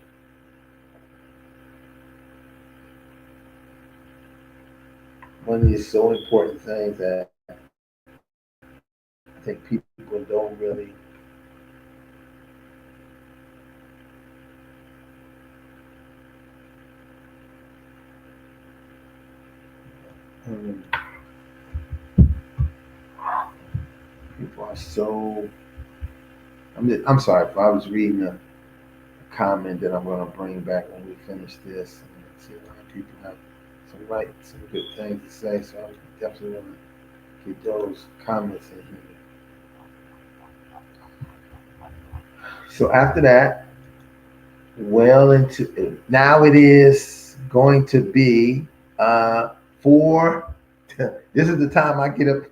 One of these so important things that I think people don't really. Um, People are so. I'm sorry if I was reading a comment that I'm going to bring back when we finish this. And see a lot of people have some good things to say. So I definitely want to get those comments in here. So after that, well into now it is going to be four. This is the time I get up.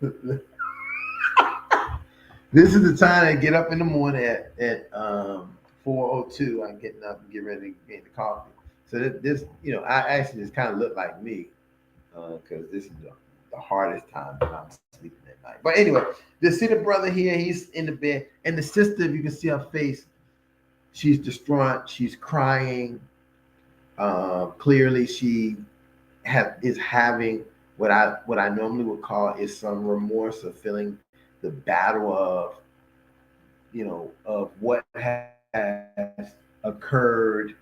This is the time I get up in the morning at 4:02. I'm getting up and get ready to get the coffee. So this, I actually just kind of look like me because this is the hardest time that I'm sleeping at night. But anyway, the see the brother here, he's in the bed, and the sister, if you can see her face, she's distraught, she's crying. Clearly, she is having what I normally would call is some remorse of feeling the battle of what has occurred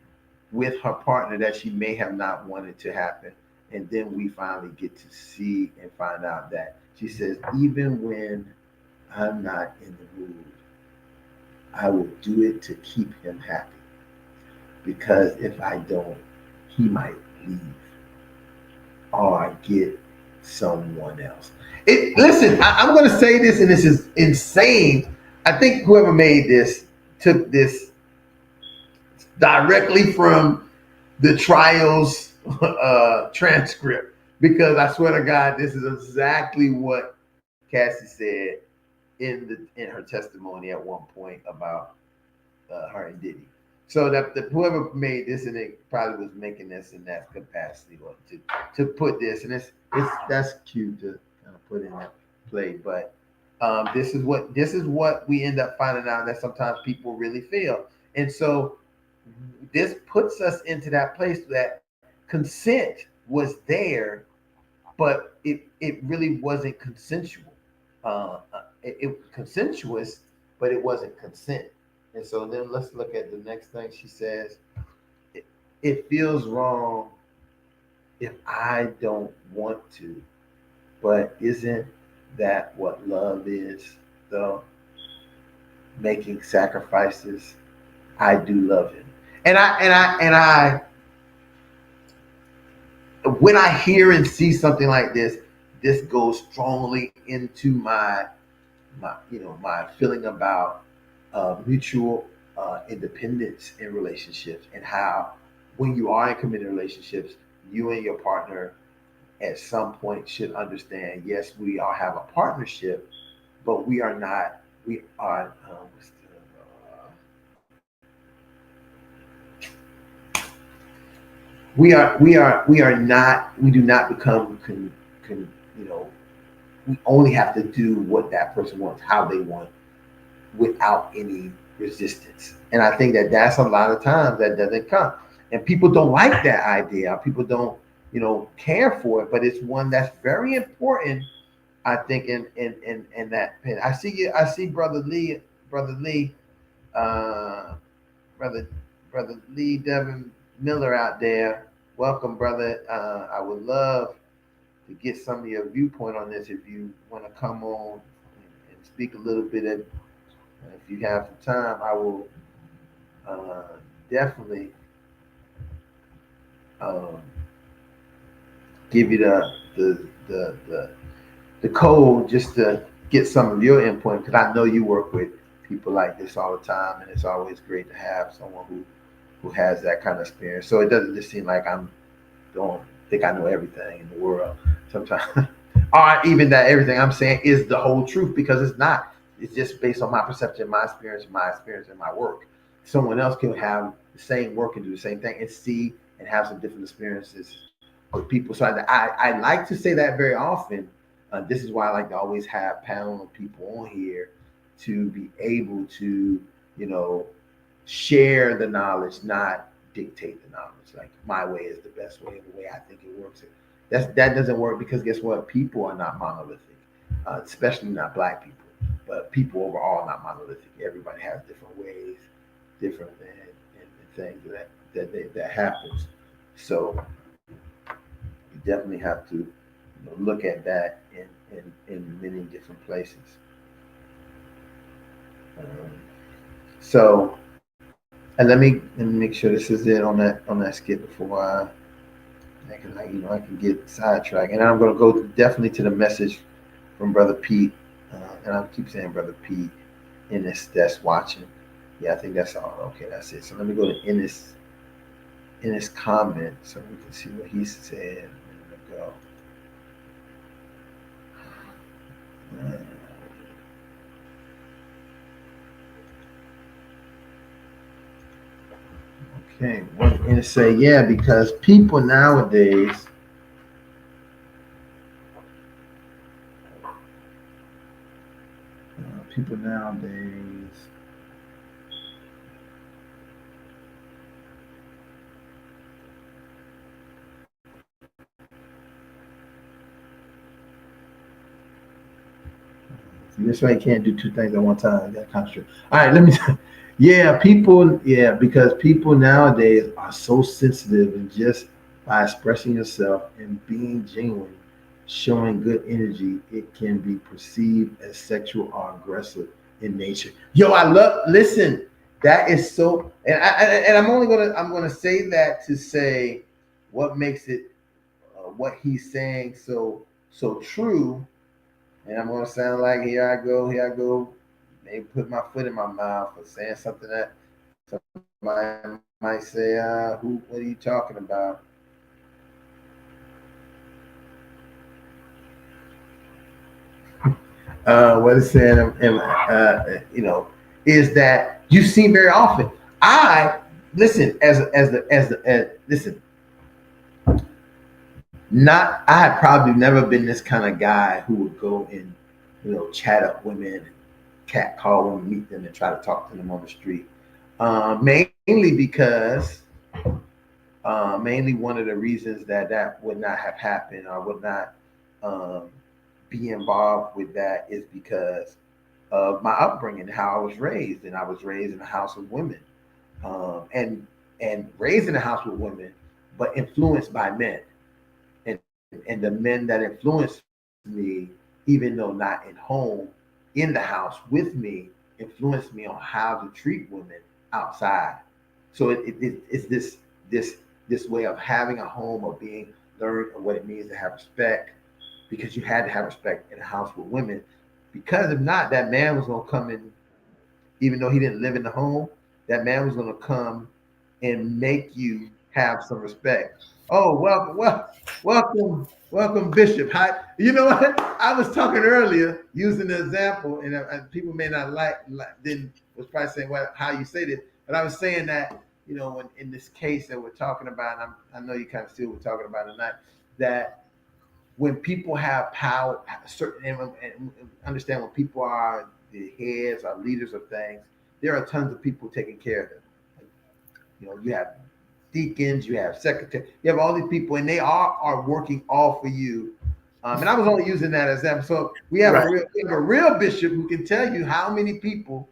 with her partner that she may have not wanted to happen. And then we finally get to see and find out that she says, even when I'm not in the mood, I will do it to keep him happy. Because if I don't, he might leave or get someone else. Listen, I'm going to say this, and this is insane. I think whoever made this took this directly from the trials transcript, because I swear to God, this is exactly what Cassie said in her testimony at one point about her and Diddy. So that whoever made this, and it probably was making this in that capacity, or to put this, and that's cute to kind of put in that play. But this is what we end up finding out that sometimes people really feel, and so this puts us into that place that consent was there, but it really wasn't consensual. It consensuous, but it wasn't consent. And so then let's look at the next thing she says. It feels wrong if I don't want to, but isn't that what love is, though? Making sacrifices. I do love him. And I when I hear and see something like this goes strongly into my feeling about mutual independence in relationships, and how when you are in committed relationships, you and your partner at some point should understand, yes, we all have a partnership, but we are not, we are, we do not become, you know, we only have to do what that person wants, how they want, without any resistance. And I think that that's a lot of times that doesn't come. And people don't like that idea. People don't, care for it. But it's one that's very important, I think, in that pen. I see you. I see Brother Lee, uh, brother Brother Lee Devin Miller out there. Welcome, brother. I would love to get some of your viewpoint on this. If you want to come on and speak a little bit of, if you have some time, I will uh, definitely um, give you the code just to get some of your input, because I know you work with people like this all the time, and it's always great to have someone who has that kind of experience. So it doesn't just seem like I'm don't think I know everything in the world sometimes, or even that everything I'm saying is the whole truth, because it's not. It's just based on my perception, my experience, and my work. Someone else can have the same work and do the same thing and see and have some different experiences with people. So I like to say that very often. This is why I like to always have panel of people on here to be able to, you know, share the knowledge, not dictate the knowledge. Like my way is the best way, the way I think it works. That doesn't work, because guess what? People are not monolithic, especially not Black people. But people overall are not monolithic. Everybody has different ways, different and things that happens. So you definitely have to, look at that in many different places. Um, so, and let me make sure this is it on that skit before I can get sidetracked. And I'm going to go definitely to the message from Brother Pete, and I keep saying Brother Pete in this that's watching. Yeah, I think that's all. Okay, that's it. So let me go to Ennis comment so we can see what he said. There we go. Uh, Okay, what Ennis say? Yeah, because people nowadays. This way, you can't do two things at one time. That concentrate. All right, let me. Yeah, people. Yeah, because people nowadays are so sensitive, and just by expressing yourself and being genuine, showing good energy, it can be perceived as sexual or aggressive in nature. Yo, I love. Listen, that is so. And I'm gonna say that to say what makes it what he's saying so true, and I'm gonna sound like here I go, maybe put my foot in my mouth or saying something that somebody might say, what are you talking about? What it's saying, is that you see very often. I listen listen. Not, I had probably never been this kind of guy who would go and chat up women, and cat call them, meet them, and try to talk to them on the street. Mainly because mainly one of the reasons that would not have happened or would not um, be involved with that is because of my upbringing, how I was raised, and I was raised in a house of women, and raised in a house with women, but influenced by men, and and the men that influenced me, even though not in home, in the house with me, influenced me on how to treat women outside. So it's this this way of having a home, of being learned of what it means to have respect, because you had to have respect in a house with women, because if not, that man was gonna come in, even though he didn't live in the home, that man was going to come and make you have some respect. Oh, welcome, Bishop. Hi, you know what? I was talking earlier using the example, and people may not didn't was probably saying how you say this, but I was saying that when in this case that we're talking about, and I know you kind of still were talking about tonight, that when people have power, certain and understand when people are the heads or leaders of things, there are tons of people taking care of them. Like, you have deacons, you have secretaries, you have all these people, and they are working all for you. And I was only using that as example. So Right. we have a real bishop who can tell you how many people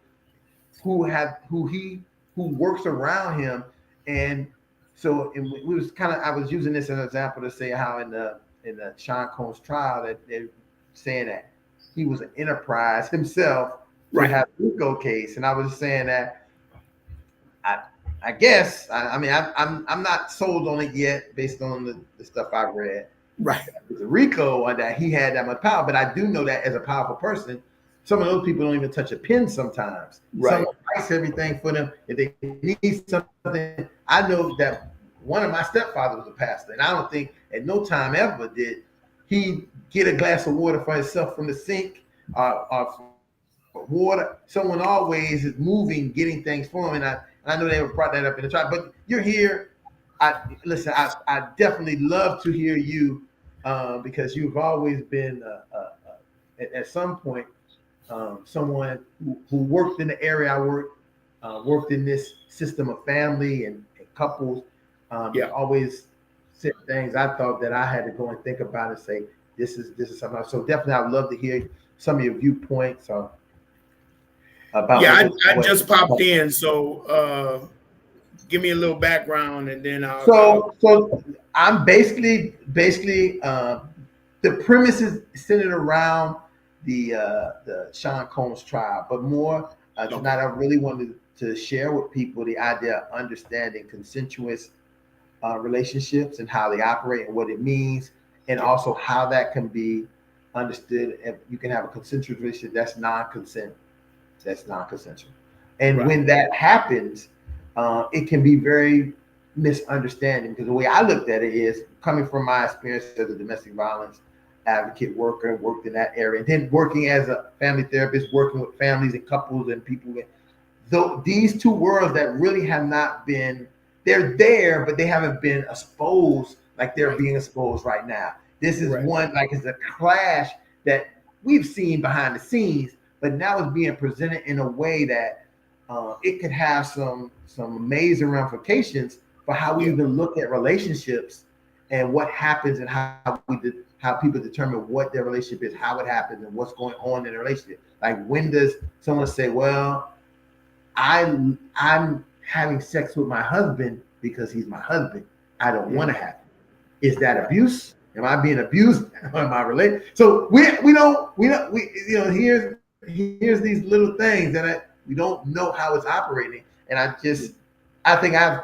who have who works around him. And so we was kind of, I was using this as an example to say how in the Sean Combs trial that they're saying that he was an enterprise himself to Right. have a RICO case. And I was saying that I I guess I mean I'm not sold on it yet based on the stuff I've read. Right. It was a RICO, or that he had that much power, but I do know that as a powerful person, some of those people don't even touch a pen sometimes. Right. Someone writes everything for them. If they need something, I know that one of my stepfathers was a pastor, and I don't think at no time ever did he get a glass of water for himself from the sink, or water. Someone always is moving, getting things for him, and I know they brought that up in the trial. But you're here. Listen. I definitely love to hear you, because you've always been at some point someone who worked in the area I worked, worked in this system of family and couples. Yeah. You always said things I thought that I had to go and think about and say, this is something else. So definitely, I would love to hear some of your viewpoints about Yeah. I what. just popped in, so give me a little background, and then I'll So I'm basically the premise is centered around the Sean Combs trial, but more okay. tonight I really wanted to share with people the idea of understanding consensuous relationships and how they operate and what it means, and Yeah. also how that can be understood. If you can have a consensual relationship that's non-consensual. And Right. when that happens, it can be very misunderstanding, because the way I looked at it is coming from my experience as a domestic violence advocate worker, worked in that area, and then working as a family therapist, working with families and couples and people. Though these two worlds that really have not been, they're there, but they haven't been exposed like they're Right. being exposed right now. This is Right. one, like, it's a clash that we've seen behind the scenes, but now it's being presented in a way that it could have some amazing ramifications for how we Yeah. even look at relationships and what happens, and how people determine what their relationship is, how it happens, and what's going on in a relationship. Like, when does someone say, "Well, I'm having sex with my husband because he's my husband. I don't want to have it." Is that abuse? Am I being abused? Am I related? So we here's these little things that we don't know how it's operating. And I think I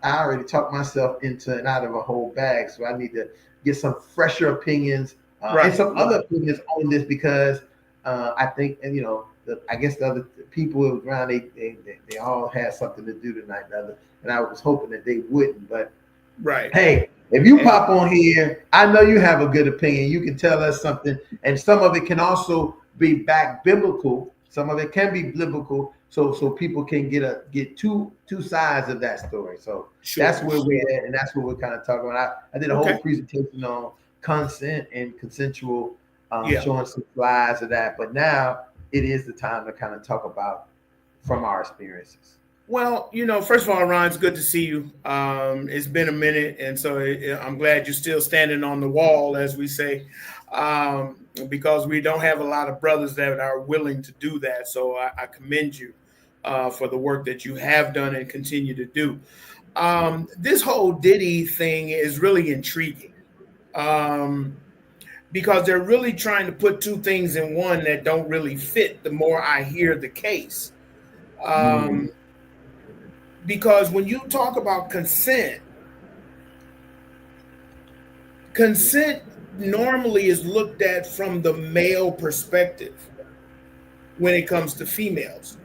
already talked myself into and out of a whole bag. So I need to get some fresher opinions and some other opinions on this, because I think, and I guess the other people around, they all had something to do tonight, and I was hoping that they wouldn't. But Right. hey, if you pop on here, I know you have a good opinion. You can tell us something, and some of it can also be back biblical. Some of it can be biblical, so people can get two sides of that story. So that's where we're at, and that's what we're kind of talking about. I did a whole presentation on consent and consensual, showing some slides of that. But now it is the time to kind of talk about from our experiences. Well, first of all, Ron, it's good to see you. It's been a minute, and so I'm glad you're still standing on the wall, as we say, because we don't have a lot of brothers that are willing to do that. So I commend you for the work that you have done and continue to do. This whole Diddy thing is really intriguing, because they're really trying to put two things in one that don't really fit, the more I hear the case. Because when you talk about consent normally is looked at from the male perspective when it comes to females.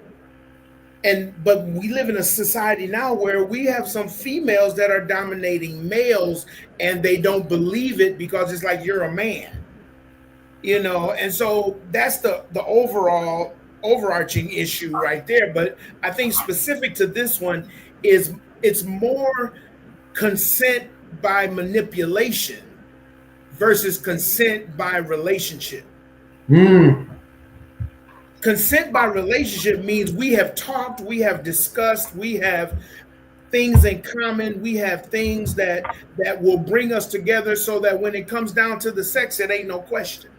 But we live in a society now where we have some females that are dominating males, and they don't believe it because it's like, you're a man. And so that's the overall overarching issue right there. But I think specific to this one is it's more consent by manipulation versus consent by relationship. Consent by relationship means we have talked, we have discussed, we have things in common, we have things that will bring us together, so that when it comes down to the sex, it ain't no question.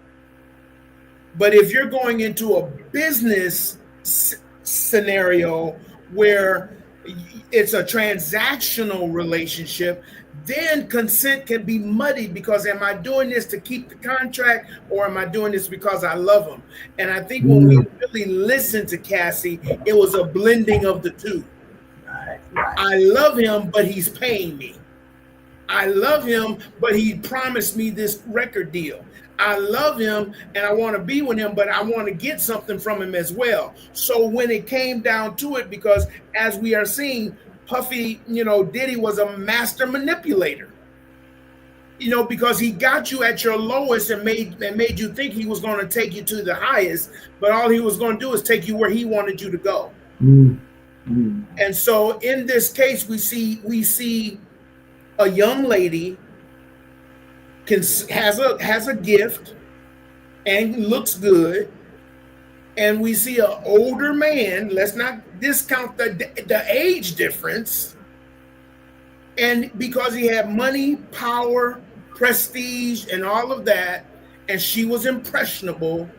But if you're going into a business scenario where it's a transactional relationship, then consent can be muddy, because am I doing this to keep the contract, or am I doing this because I love him? And I think when we really listened to Cassie, it was a blending of the two. I love him, but he's paying me. I love him, but he promised me this record deal. I love him and I want to be with him, but I want to get something from him as well. So when it came down to it, because as we are seeing, Puffy, Diddy was a master manipulator. Because he got you at your lowest and made you think he was going to take you to the highest, but all he was going to do is take you where he wanted you to go. And so in this case, we see a young lady has a gift and looks good, and we see an older man. Let's not discount the age difference. And because he had money, power, prestige, and all of that, and she was impressionable,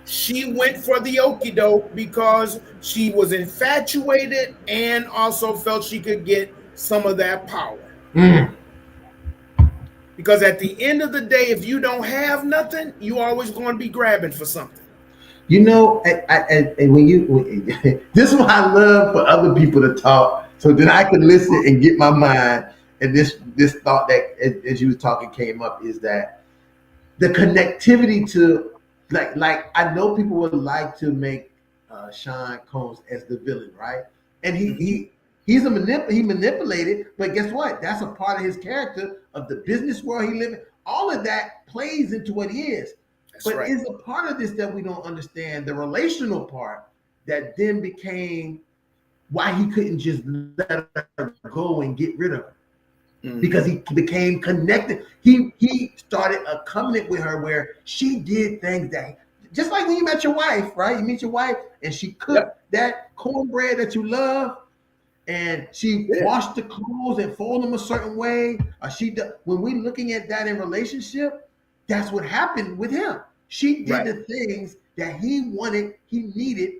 she went for the okie doke because she was infatuated and also felt she could get some of that power. Because at the end of the day, if you don't have nothing, you always going to be grabbing for something. And when this is what I love for other people to talk, so that I can listen and get my mind. And this thought that, as you were talking, came up, is that the connectivity to, like I know people would like to make Sean Combs as the villain, right? And he's he manipulated, but guess what? That's a part of his character of the business world he lives in. All of that plays into what he is. But is a part of this that we don't understand, the relational part that then became why he couldn't just let her go and get rid of her. Because he became connected. He started a covenant with her where she did things that, just like when you met your wife, right? You meet your wife and she cooked that cornbread that you love, and she washed the clothes and fold them a certain way. When we're looking at that in relationship, that's what happened with him. She did the things that he wanted, he needed,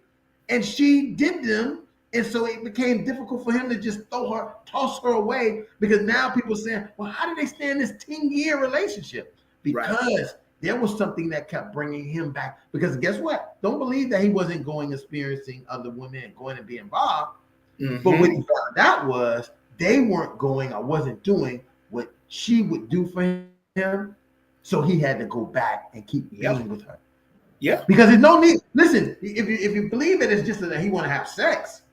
and she did them. And so it became difficult for him to just toss her away, because now people are saying, well, how did they stay in this 10-year relationship? Because there was something that kept bringing him back. Because guess what? Don't believe that he wasn't experiencing other women and going and being involved. But what he found out was they weren't going or wasn't doing what she would do for him. So he had to go back and keep being with her. Yeah. Because there's no need. Listen, if you believe it, it's just that he want to have sex.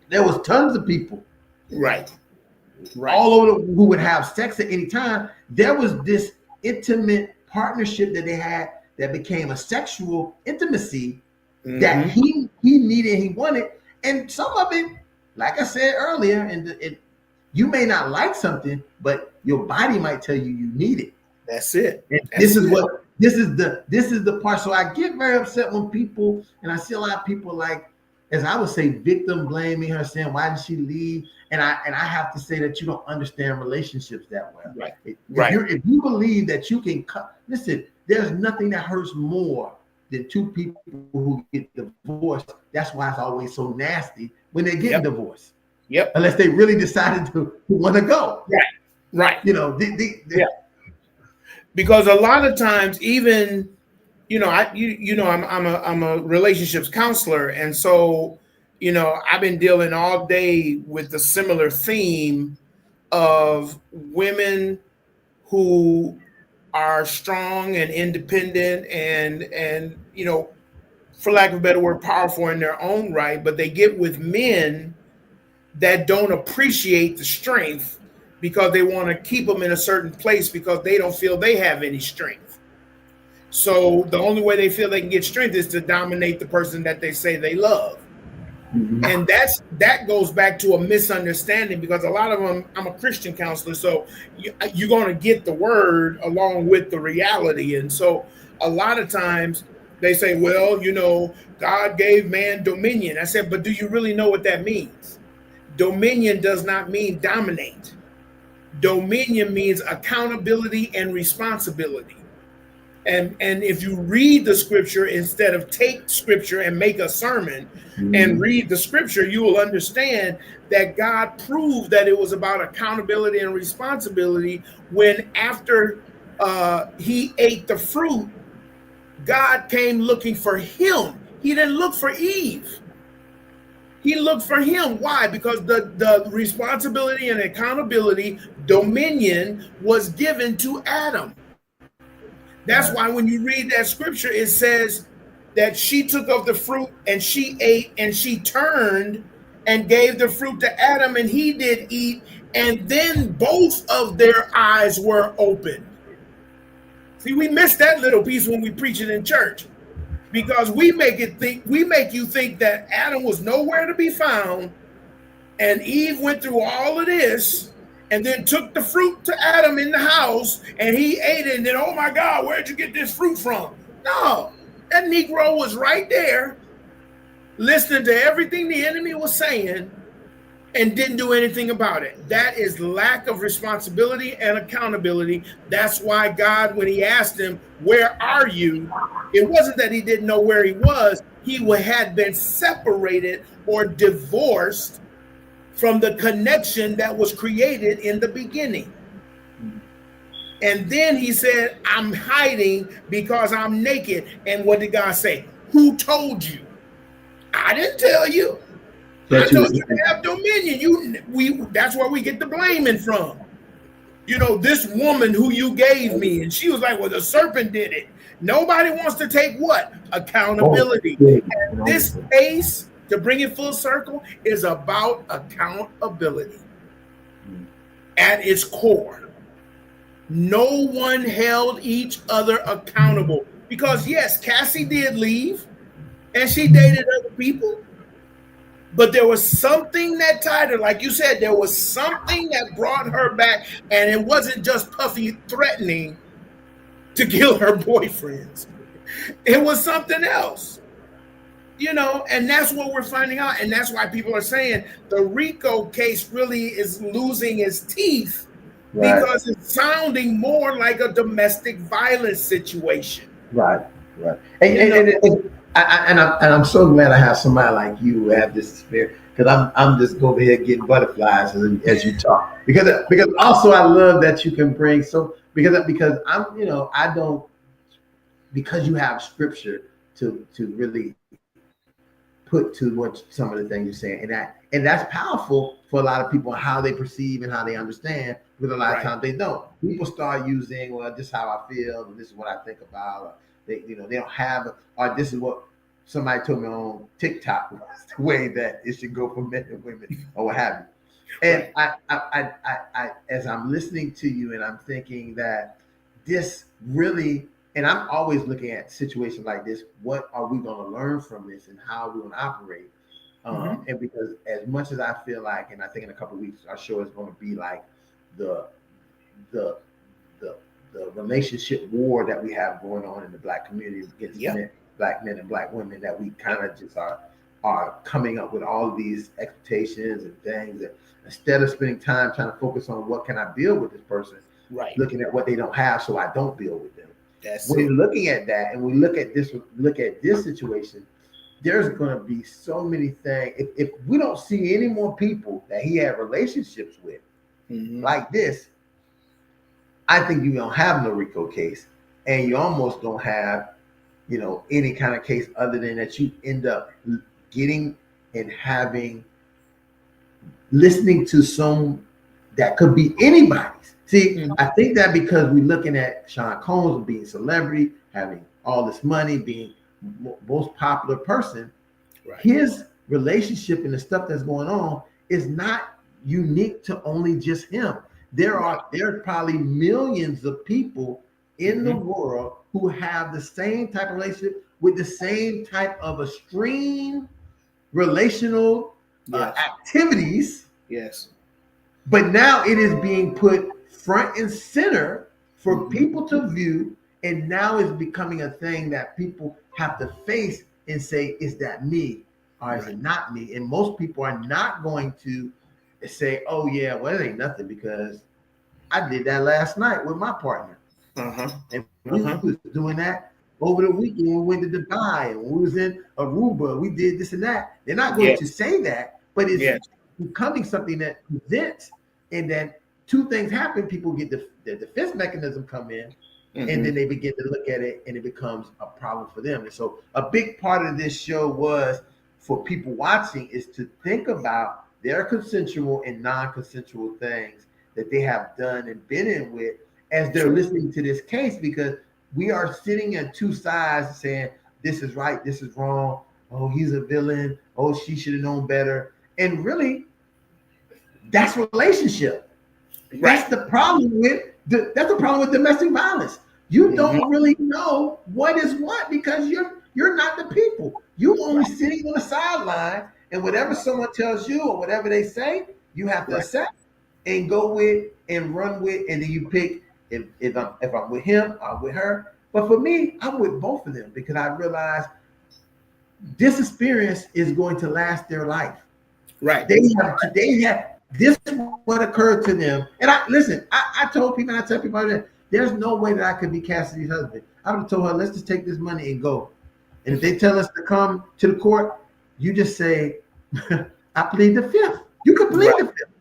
There was tons of people, all over who would have sex at any time. There was this intimate partnership that they had that became a sexual intimacy that he needed, he wanted, and some of it, like I said earlier, and you may not like something, but your body might tell you need it. That's it. And this is the part. So I get very upset when people, and I see a lot of people like, as I would say, victim blaming her, saying, why did she leave? And I have to say that you don't understand relationships that well. If you believe that you can listen, there's nothing that hurts more than two people who get divorced. That's why it's always so nasty when they get divorced. Unless they really decided to want to go. You know, because a lot of times, even, I'm a relationships counselor, and so, I've been dealing all day with the similar theme of women who are strong and independent and for lack of a better word, powerful in their own right, but they get with men that don't appreciate the strength because they want to keep them in a certain place because they don't feel they have any strength. So the only way they feel they can get strength is to dominate the person that they say they love. And that goes back to a misunderstanding, because a lot of them, I'm a Christian counselor, so you're going to get the word along with the reality. And so a lot of times they say, well, God gave man dominion. I said, but do you really know what that means? Dominion does not mean dominate. Dominion means accountability and responsibility. And if you read the scripture instead of take scripture and make a sermon and read the scripture, you will understand that God proved that it was about accountability and responsibility when after he ate the fruit, God came looking for him. He didn't look for Eve. He looked for him. Why? Because the responsibility and accountability, dominion, was given to Adam. That's why when you read that scripture, it says that she took of the fruit and she ate and she turned and gave the fruit to Adam and he did eat, and then both of their eyes were opened. See, we miss that little piece when we preach it in church, because we make you think that Adam was nowhere to be found and Eve went through all of this and then took the fruit to Adam in the house, and he ate it, and then, oh my God, where'd you get this fruit from? No, that Negro was right there, listening to everything the enemy was saying, and didn't do anything about it. That is lack of responsibility and accountability. That's why God, when he asked him, where are you? It wasn't that he didn't know where he was. He had been separated or divorced from the connection that was created in the beginning. And then he said, I'm hiding because I'm naked. And what did God say? Who told you? I didn't tell you. I told you to have dominion. That's where we get the blaming from. This woman who you gave me. And she was like, well, the serpent did it. Nobody wants to take what? Accountability. And this case, to bring it full circle, is about accountability at its core. No one held each other accountable because, yes, Cassie did leave and she dated other people, but there was something that tied her. Like you said, there was something that brought her back, and it wasn't just Puffy threatening to kill her boyfriends. It was something else, and that's what we're finding out. And that's why people are saying the RICO case really is losing its teeth, because it's sounding more like a domestic violence situation. Right. And I'm so glad I have somebody like you who have this spirit, because I'm just over here getting butterflies as you talk, because also I love that you can bring because I'm I don't, because you have scripture to really put to what some of the things you're saying, and that's powerful for a lot of people, how they perceive and how they understand, because a lot of times they don't. People start using, well, this is how I feel, and this is what I think about, or they don't have, or this is what somebody told me on TikTok was the way that it should go for men and women, or what have you. And I as I'm listening to you, and I'm thinking that this really, and I'm always looking at situations like this, what are we going to learn from this, and how are we going to operate? And because as much as I feel like, and I think in a couple of weeks our show is going to be like the relationship war that we have going on in the Black community against Black men and Black women, that we kind of just are coming up with all of these expectations and things, that instead of spending time trying to focus on what can I build with this person, looking at what they don't have so I don't build with them. When we're looking at that, and we look at this situation, there's going to be so many things. If we don't see any more people that he had relationships with like this, I think you don't have no RICO case, and you almost don't have, any kind of case other than that you end up getting and listening to some that could be anybody's. See, I think that because we're looking at Sean Combs being celebrity, having all this money, being most popular person, his relationship and the stuff that's going on is not unique to only just him. There are probably millions of people in the world who have the same type of relationship with the same type of extreme relational activities. Yes. But now it is being put front and center for people to view, and now it's becoming a thing that people have to face and say, is that me or is it not me? And most people are not going to say, oh yeah, well, it ain't nothing, because I did that last night with my partner. And we was doing that over the weekend. We went to Dubai, and we was in Aruba. We did this and that. They're not going to say that, but it's becoming something that presents, and then two things happen. People get the defense mechanism come in, and then they begin to look at it, and it becomes a problem for them. And so a big part of this show was for people watching is to think about their consensual and non-consensual things that they have done and been in with as they're listening to this case, because we are sitting at two sides saying, this is right, this is wrong. Oh, he's a villain. Oh, she should have known better. And really, that's relationship. That's the problem with domestic violence. You don't really know what is what, because you're not the people. You only sitting on the sideline, and whatever someone tells you or whatever they say, you have to accept and go with and run with, and then you pick if I'm with him or with her. But for me, I'm with both of them, because I realize this experience is going to last their life. Right. They have this is what occurred to them. And I told people, and I tell people that there's no way that I could be Cassidy's husband. I would have told her, let's just take this money and go. And if they tell us to come to the court, you just say, I plead the fifth. You can plead the fifth.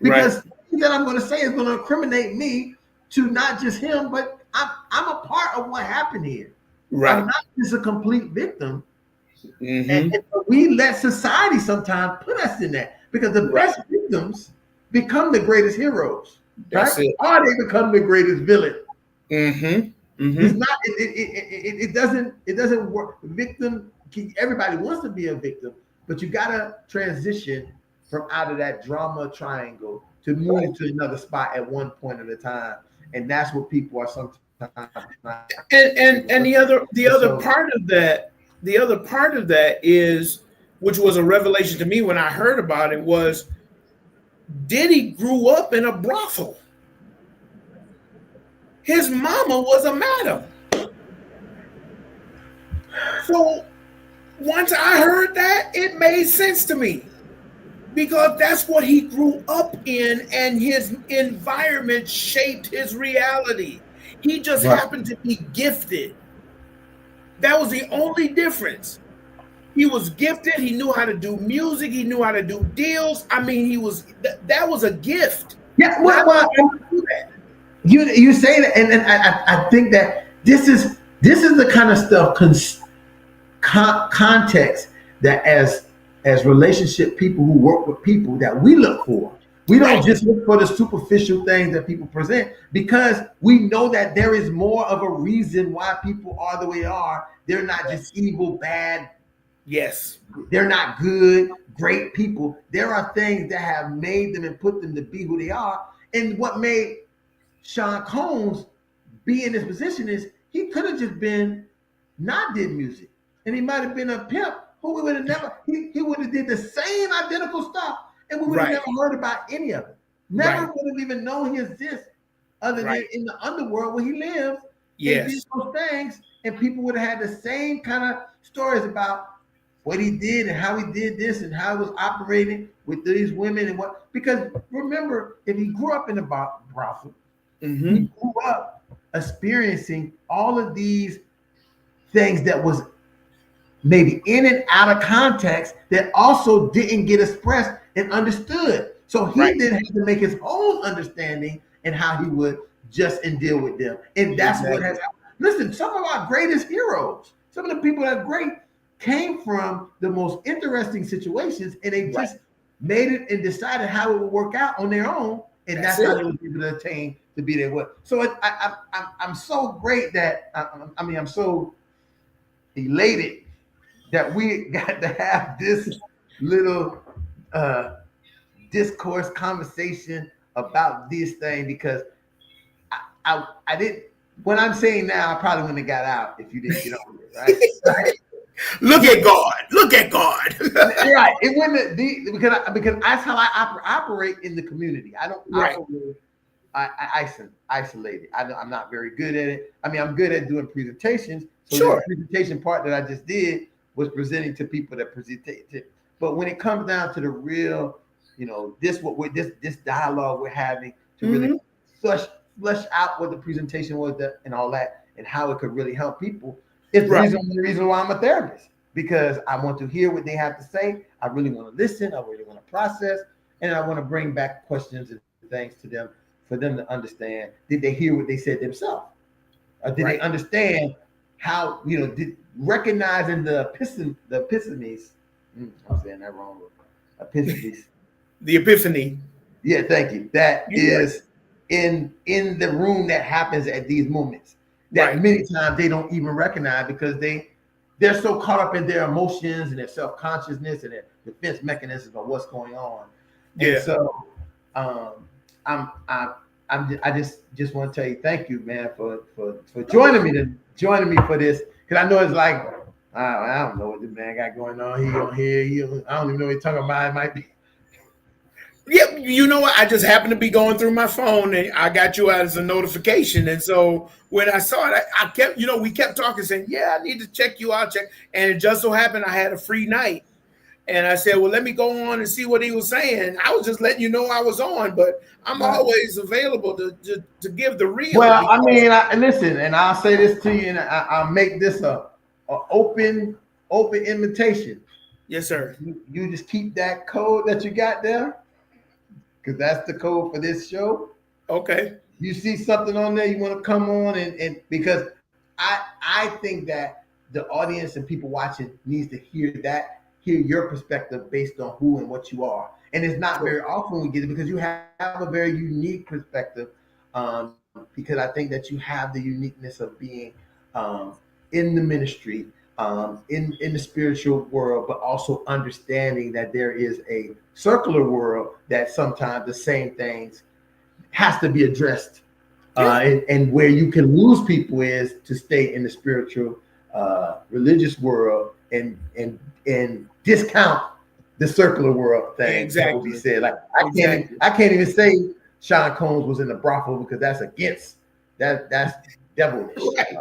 Because that I'm going to say is going to incriminate me to not just him, but I'm a part of what happened here. Right. I'm not just a complete victim. And we let society sometimes put us in that, because the best victims become the greatest heroes. Right? Or they become the greatest villain. It's not. It doesn't work. Victim. Everybody wants to be a victim, but you gotta transition from out of that drama triangle to move to another spot at one point at a time, and that's what people are sometimes not. And the other part of that is, which was a revelation to me when I heard about it, was Diddy grew up in a brothel. His mama was a madam. So once I heard that, it made sense to me, because that's what he grew up in, and his environment shaped his reality. He just happened to be gifted. That was the only difference. He was gifted. He knew how to do music. He knew how to do deals. I mean, that was a gift. Yeah, you say that, and I think that this is the kind of stuff, context, that as relationship people who work with people, that we look for. We don't just look for the superficial things that people present, because we know that there is more of a reason why people are the way they are. They're not just evil, bad. Yes. They're not good, great people. There are things that have made them and put them to be who they are. And what made Sean Combs be in this position is he could have just been not did music, and he might have been a pimp who we would have never. He would have did the same identical stuff, and we would have never heard about any of it. Never would have even known he exists, other than in the underworld where he lives. Yes, he did those things, and people would have had the same kind of stories about what he did and how he did this and how he was operating with these women and what. Because remember, if he grew up in a brothel, he grew up experiencing all of these things that was maybe in and out of context, that also didn't get expressed and understood. So he then had to make his own understanding and how he would just and deal with them. And that's what has happened. Listen, some of our greatest heroes, some of the people that are great, came from the most interesting situations, and they just made it and decided how it would work out on their own, and that's how they were able to attain to be there. So I'm so great that I'm so elated that we got to have this little discourse conversation about this thing, because I didn't. What I'm saying now, I probably wouldn't have got out if you didn't get on it, right? Look at God. Look at God. Right. It wouldn't be because that's how I operate in the community. I don't operate. I isolate it. I'm not very good at it. I mean, I'm good at doing presentations. So the presentation part that I just did was presenting to people that presented. But when it comes down to the real, this dialogue we're having to really flesh out what the presentation was and all that, and how it could really help people. It's the reason why I'm a therapist, because I want to hear what they have to say. I really want to listen. I really want to process, and I want to bring back questions and things to them for them to understand. Did they hear what they said themselves? Or did they understand how, recognizing the epiphanies? I'm saying that wrong. Epiphanies. The epiphany. Yeah, thank you. That is in the room that happens at these moments. That many times they don't even recognize, because they're so caught up in their emotions and their self-consciousness and their defense mechanisms of what's going on. And so I just want to tell you thank you, man, for joining me for this, because I know it's like I don't know what this man got going on. He on here. I don't even know what he's talking about. It might be. Yeah, you know what? I just happened to be going through my phone, and I got you out as a notification. And so when I saw it, I kept, we kept talking, saying, "Yeah, I need to check you out." And it just so happened I had a free night, and I said, "Well, let me go on and see what he was saying." I was just letting you know I was on, but I'm always available to give the real. Well, I mean, listen, and I'll say this to you, and I'll make this a open invitation. Yes, sir. You just keep that code that you got there, because that's the code for this show. Okay. You see something on there, you want to come on, and because I think that the audience and people watching needs to hear your perspective based on who and what you are. And it's not very often we get it, because you have a very unique perspective because I think that you have the uniqueness of being in the ministry, in the spiritual world, but also understanding that there is a circular world that sometimes the same things has to be addressed. And where you can lose people is to stay in the spiritual, religious world and discount the circular world thing. Exactly. That will be said. Like I can't even say Sean Combs was in the brothel because that's against that's devilish.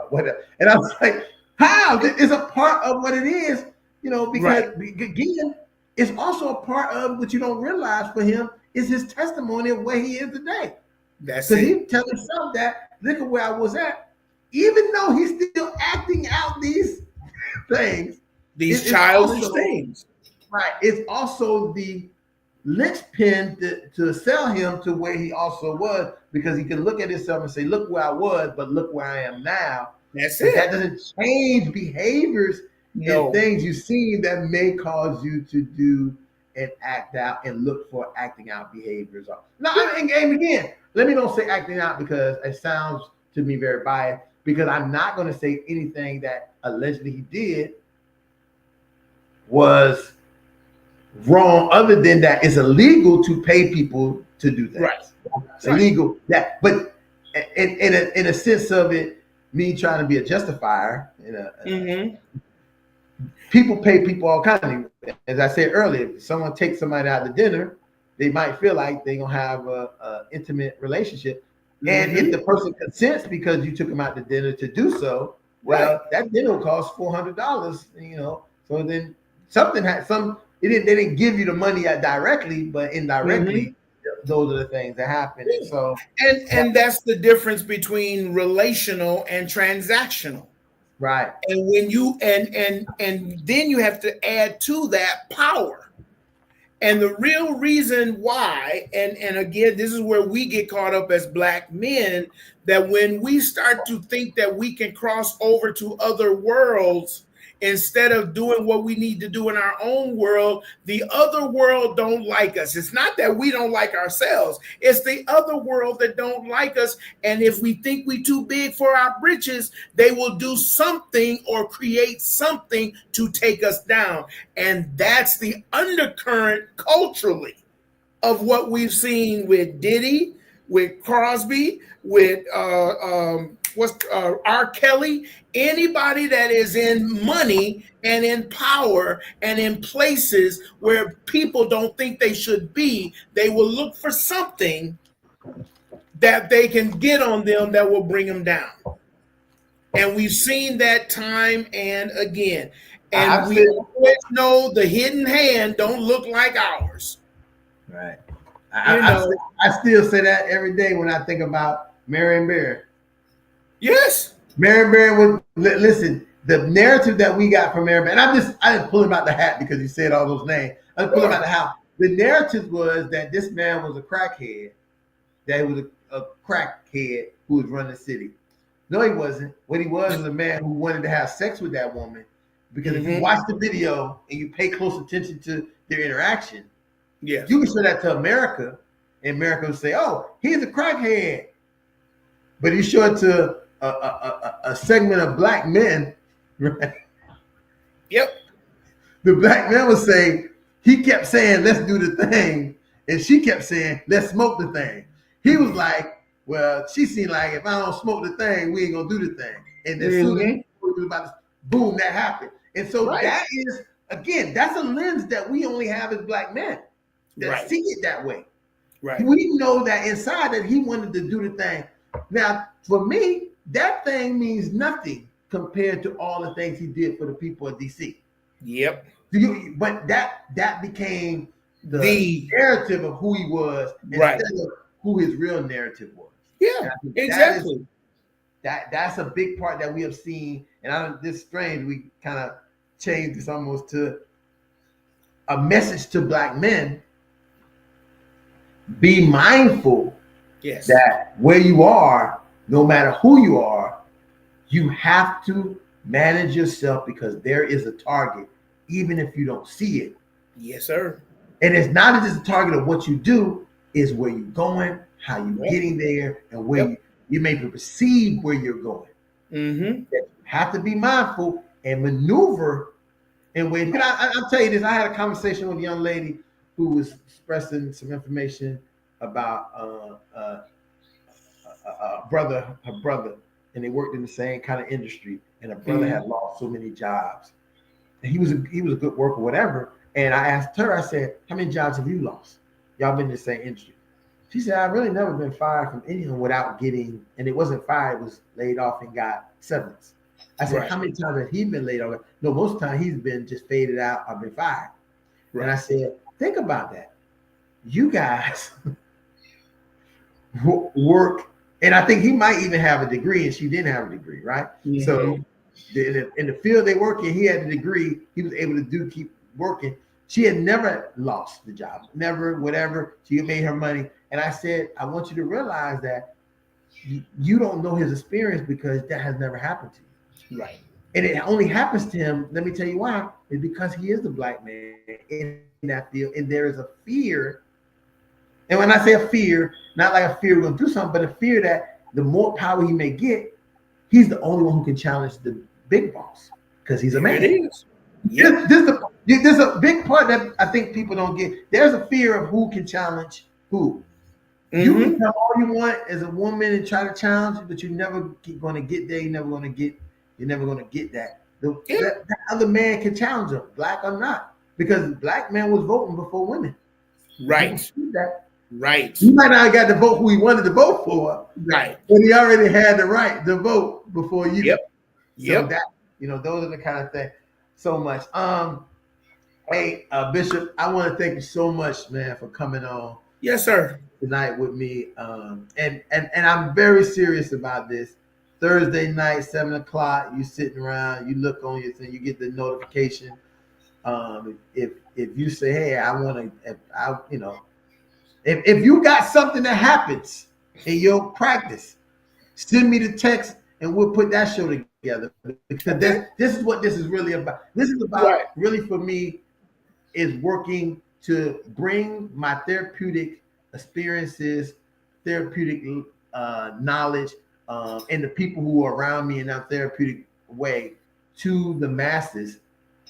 Whatever. And I was like, how? It's a part of what it is, because again, it's also a part of what you don't realize for him is his testimony of where he is today. That's it. Because He telling himself that, look at where I was at, even though he's still acting out these things, these childish also, things. Right. It's also the linchpin to sell him to where he also was, because he can look at himself and say, look where I was, but look where I am now. That's it. That doesn't change behaviors and things you see that may cause you to do and act out and look for acting out behaviors. Now, and again, let me don't say acting out because it sounds to me very biased, because I'm not going to say anything that allegedly he did was wrong, other than that it's illegal to pay people to do things. Right. It's illegal. But in a sense of it, me trying to be a justifier, people pay people all kinds of, as I said earlier, if someone takes somebody out to dinner, they might feel like they're gonna have a intimate relationship. And if the person consents because you took them out to dinner to do so, well, that dinner will cost $400, so then something they didn't give you the money directly, but indirectly, those are the things that happen. And so and that's the difference between relational and transactional. Right. And when you and then you have to add to that power. And the real reason why, and again, this is where we get caught up as Black men, that when we start to think that we can cross over to other worlds instead of doing what we need to do in our own world, the other world don't like us. It's not that we don't like ourselves. It's the other world that don't like us. And if we think we too big for our britches, they will do something or create something to take us down. And that's the undercurrent culturally of what we've seen with Diddy, with Crosby, with R. Kelly, anybody that is in money and in power and in places where people don't think they should be, they will look for something that they can get on them that will bring them down. And we've seen that time and again. And we always know the hidden hand don't look like ours. Right. I still say that every day when I think about Marion Barry. Yes. Marion Barry was, listen, the narrative that we got from Marion Barry, and I didn't pull him out the hat because you said all those names. I didn't pull him out the hat. The narrative was that this man was a crackhead, that he was a crackhead who was running the city. No, he wasn't. What he was a man who wanted to have sex with that woman, because if you watch the video and you pay close attention to their interaction, you can show that to America, and America would say, oh, he's a crackhead. But you show it to a segment of Black men, right? Yep. The Black men would say, he kept saying, let's do the thing. And she kept saying, let's smoke the thing. He was like, well, she seemed like, if I don't smoke the thing, we ain't going to do the thing. And as soon as we was about to, boom, that happened. And so that is, again, that's a lens that we only have as Black men that see it that way. Right. We know that inside that he wanted to do the thing. Now, for me, that thing means nothing compared to all the things he did for the people of DC. Yep. But that became the narrative of who he was instead of who his real narrative was. Yeah, exactly. That's a big part that we have seen. And this strange, we kind of changed this almost to a message to Black men. Be mindful that where you are, no matter who you are, you have to manage yourself, because there is a target, even if you don't see it. Yes, sir. And it's not just a target of what you do, is where you're going, how you're getting there, and where You may perceive where you're going. Mm-hmm. You have to be mindful and maneuver in ways. I'll tell you this. I had a conversation with a young lady who was expressing some information about her brother, and they worked in the same kind of industry, and her brother had lost so many jobs. And he was a good worker, whatever. And I asked her, I said, how many jobs have you lost? Y'all been in the same industry. She said, I've really never been fired from anyone without getting, and it wasn't fired, it was laid off and got severance. I said, how many times has he been laid off? No, most of the time he's been just faded out or been fired. Right. And I said, think about that. You guys work, and I think he might even have a degree, and she didn't have a degree, right? Mm-hmm. So in the field they work in, he had a degree. He was able to keep working. She had never lost the job, never, whatever. She made her money. And I said, I want you to realize that you don't know his experience because that has never happened to you. Right. And it only happens to him, let me tell you why, is because he is the black man in that field. And there is a fear. And when I say a fear, not like a fear we're going to do something, but a fear that the more power he may get, he's the only one who can challenge the big boss because he's a man. It is. Yeah. There's a big part that I think people don't get. There's a fear of who can challenge who. Mm-hmm. You can come all you want as a woman and try to challenge, but you're never going to get there. You're never going to get that. That other man can challenge him, black or not, because black man was voting before women. Right. Right. He might not have got the vote who he wanted to vote for. Right. But he already had the right to vote before you. Yep. So that, those are the kind of things. So much. Hey, Bishop, I want to thank you so much, man, for coming on. Yes, sir. Tonight with me. And I'm very serious about this. Thursday night, 7:00, you sitting around, you look on your thing, you get the notification. If you say, hey, I want to, if you got something that happens in your practice, send me the text and we'll put that show together. Because this is what this is really about. This is about really for me is working to bring my therapeutic experiences, therapeutic knowledge, and the people who are around me in that therapeutic way to the masses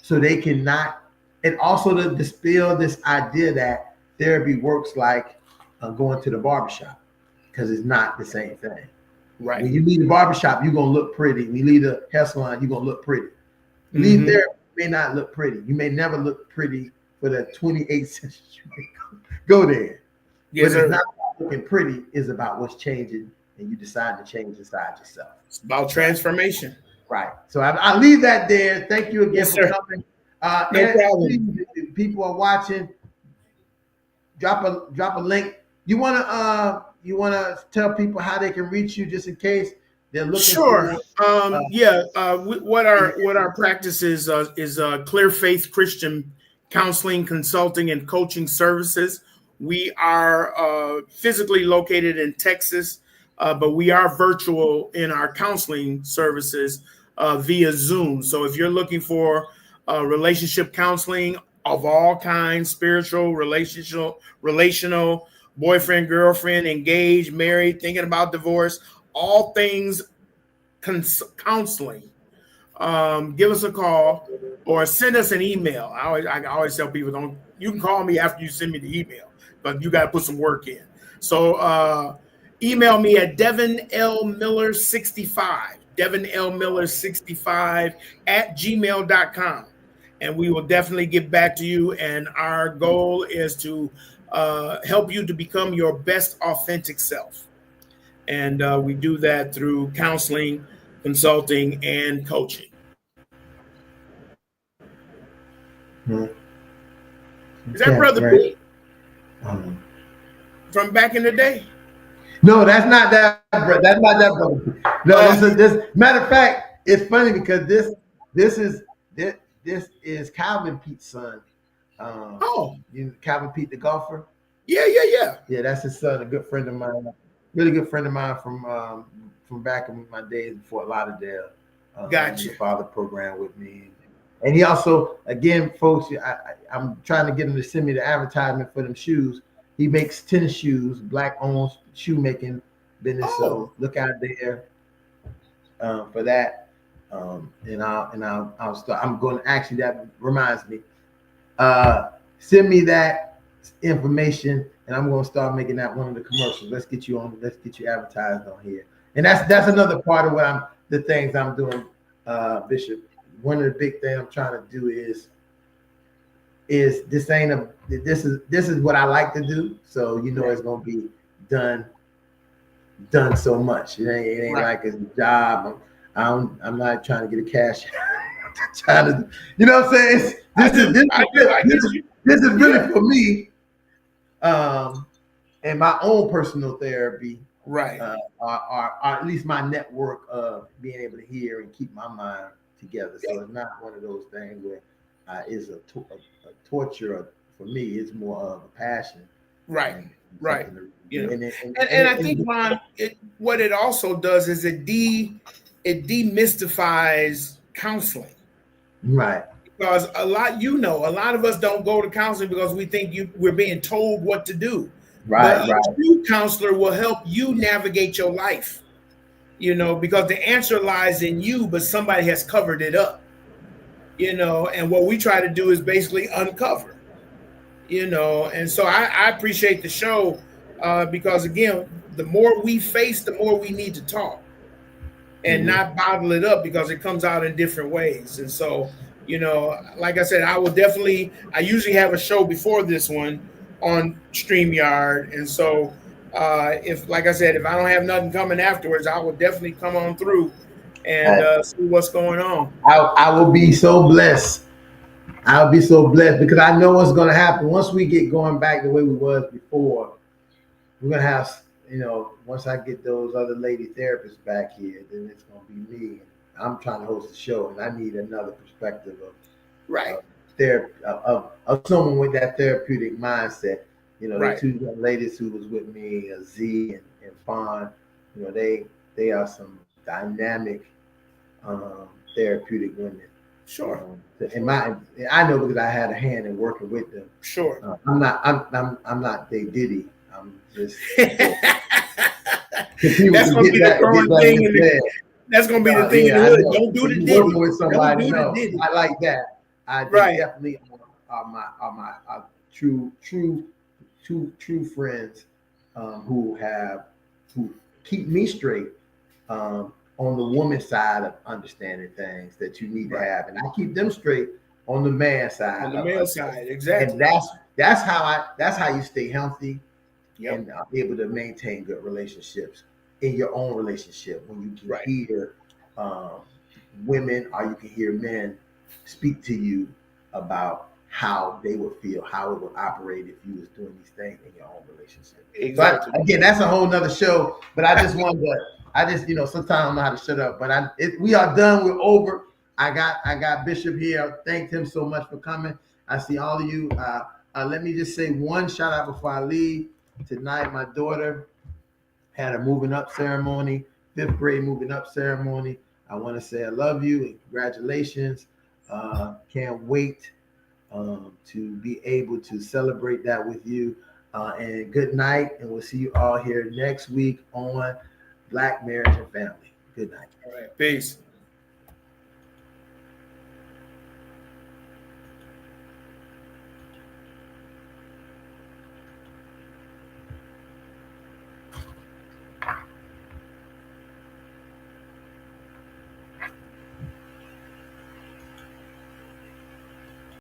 so they cannot, and also to dispel this idea that therapy works like going to the barbershop, because it's not the same thing. Right. When you leave the barbershop, you're going to look pretty. When you leave the hair salon, you're going to look pretty. Mm-hmm. Leave therapy, you may not look pretty. You may never look pretty for the 28th century. Go there. Yes, but it's not about looking pretty. It's about what's changing, and you decide to change inside yourself. It's about transformation. Right. So I'll leave that there. Thank you again for coming. No problem. People are watching. Drop a link. You wanna tell people how they can reach you, just in case they're looking. Sure. What our practice is Clear Faith Christian Counseling, Consulting, and Coaching Services. We are physically located in Texas, but we are virtual in our counseling services via Zoom. So if you're looking for relationship counseling of all kinds, spiritual, relational, boyfriend, girlfriend, engaged, married, thinking about divorce, all things counseling, give us a call or send us an email. I always tell people, you can call me after you send me the email, but you got to put some work in. So email me at devinlmiller65 @gmail.com. And we will definitely get back to you. And our goal is to help you to become your best authentic self. And we do that through counseling, consulting, and coaching. Is that Brother Pete from back in the day? No, that's not that. That's not that Brother. No, this. Matter of fact, it's funny because this is Calvin Pete's son. Calvin Pete, the golfer. Yeah. Yeah, that's his son. A good friend of mine. Really good friend of mine from back in my days in Fort Lauderdale. Gotcha. The father program with me. And he also, again, folks, I'm trying to get him to send me the advertisement for them shoes. He makes tennis shoes, black-owned shoemaking business. Oh, So look out there for that. And I'll start. I'm going to actually, that reminds me. Send me that information, and I'm going to start making that one of the commercials. Let's get you on. Let's get you advertised on here. And that's another part of what the things I'm doing, Bishop. One of the big things I'm trying to do is this is what I like to do. So it's going to be done so much. It ain't right. like it's a job. I'm not trying to get a cash. Trying to, what I'm saying? I get you. This is really for me, and my own personal therapy, Right. Or at least my network of being able to hear and keep my mind together. So it's not one of those things where it's a torture for me. It's more of a passion. Right. Right. And I think, Ron, what it also does is it demystifies counseling. Right. Because a lot of us don't go to counseling because we think we're being told what to do. Right. But a true counselor will help you navigate your life, because the answer lies in you, but somebody has covered it up, and what we try to do is basically uncover, and so I appreciate the show because, again, the more we face, the more we need to talk and not bottle it up because it comes out in different ways. And so, like I said, I usually have a show before this one on StreamYard. And so if I don't have nothing coming afterwards, I will definitely come on through and see what's going on. I will be so blessed. I'll be so blessed because I know what's going to happen once we get going back the way we was before. We're going to have, once I get those other lady therapists back here, then it's going to be me. I'm trying to host a show, and I need another perspective of someone with that therapeutic mindset. The two young ladies who was with me, Z and Fawn, they are some dynamic therapeutic women. Sure. I know because I had a hand in working with them. Sure. I'm not they Diddy. I'm just. That's gonna be the growing thing. That's gonna be the thing in the hood. Don't do the Diddy. Working with somebody, don't do the Diddy. I like that. I definitely are my true friends who keep me straight. On the woman's side of understanding things that you need to have, and I keep them straight on the man side. On the male side, exactly. And that's how you stay healthy and be able to maintain good relationships in your own relationship. When you can hear women or you can hear men speak to you about how they would feel, how it would operate if you was doing these things in your own relationship. Exactly. But again, that's a whole nother show. But I just wanted to. Sometimes I don't know how to shut up, but we are done. We're over. I got Bishop here. I thanked him so much for coming. I see all of you. Let me just say one shout out before I leave. Tonight, my daughter had a moving up ceremony, 5th grade moving up ceremony. I want to say I love you and congratulations. Can't wait to be able to celebrate that with you. And good night. And we'll see you all here next week on Black Marriage and Family. Good night. All right. Peace.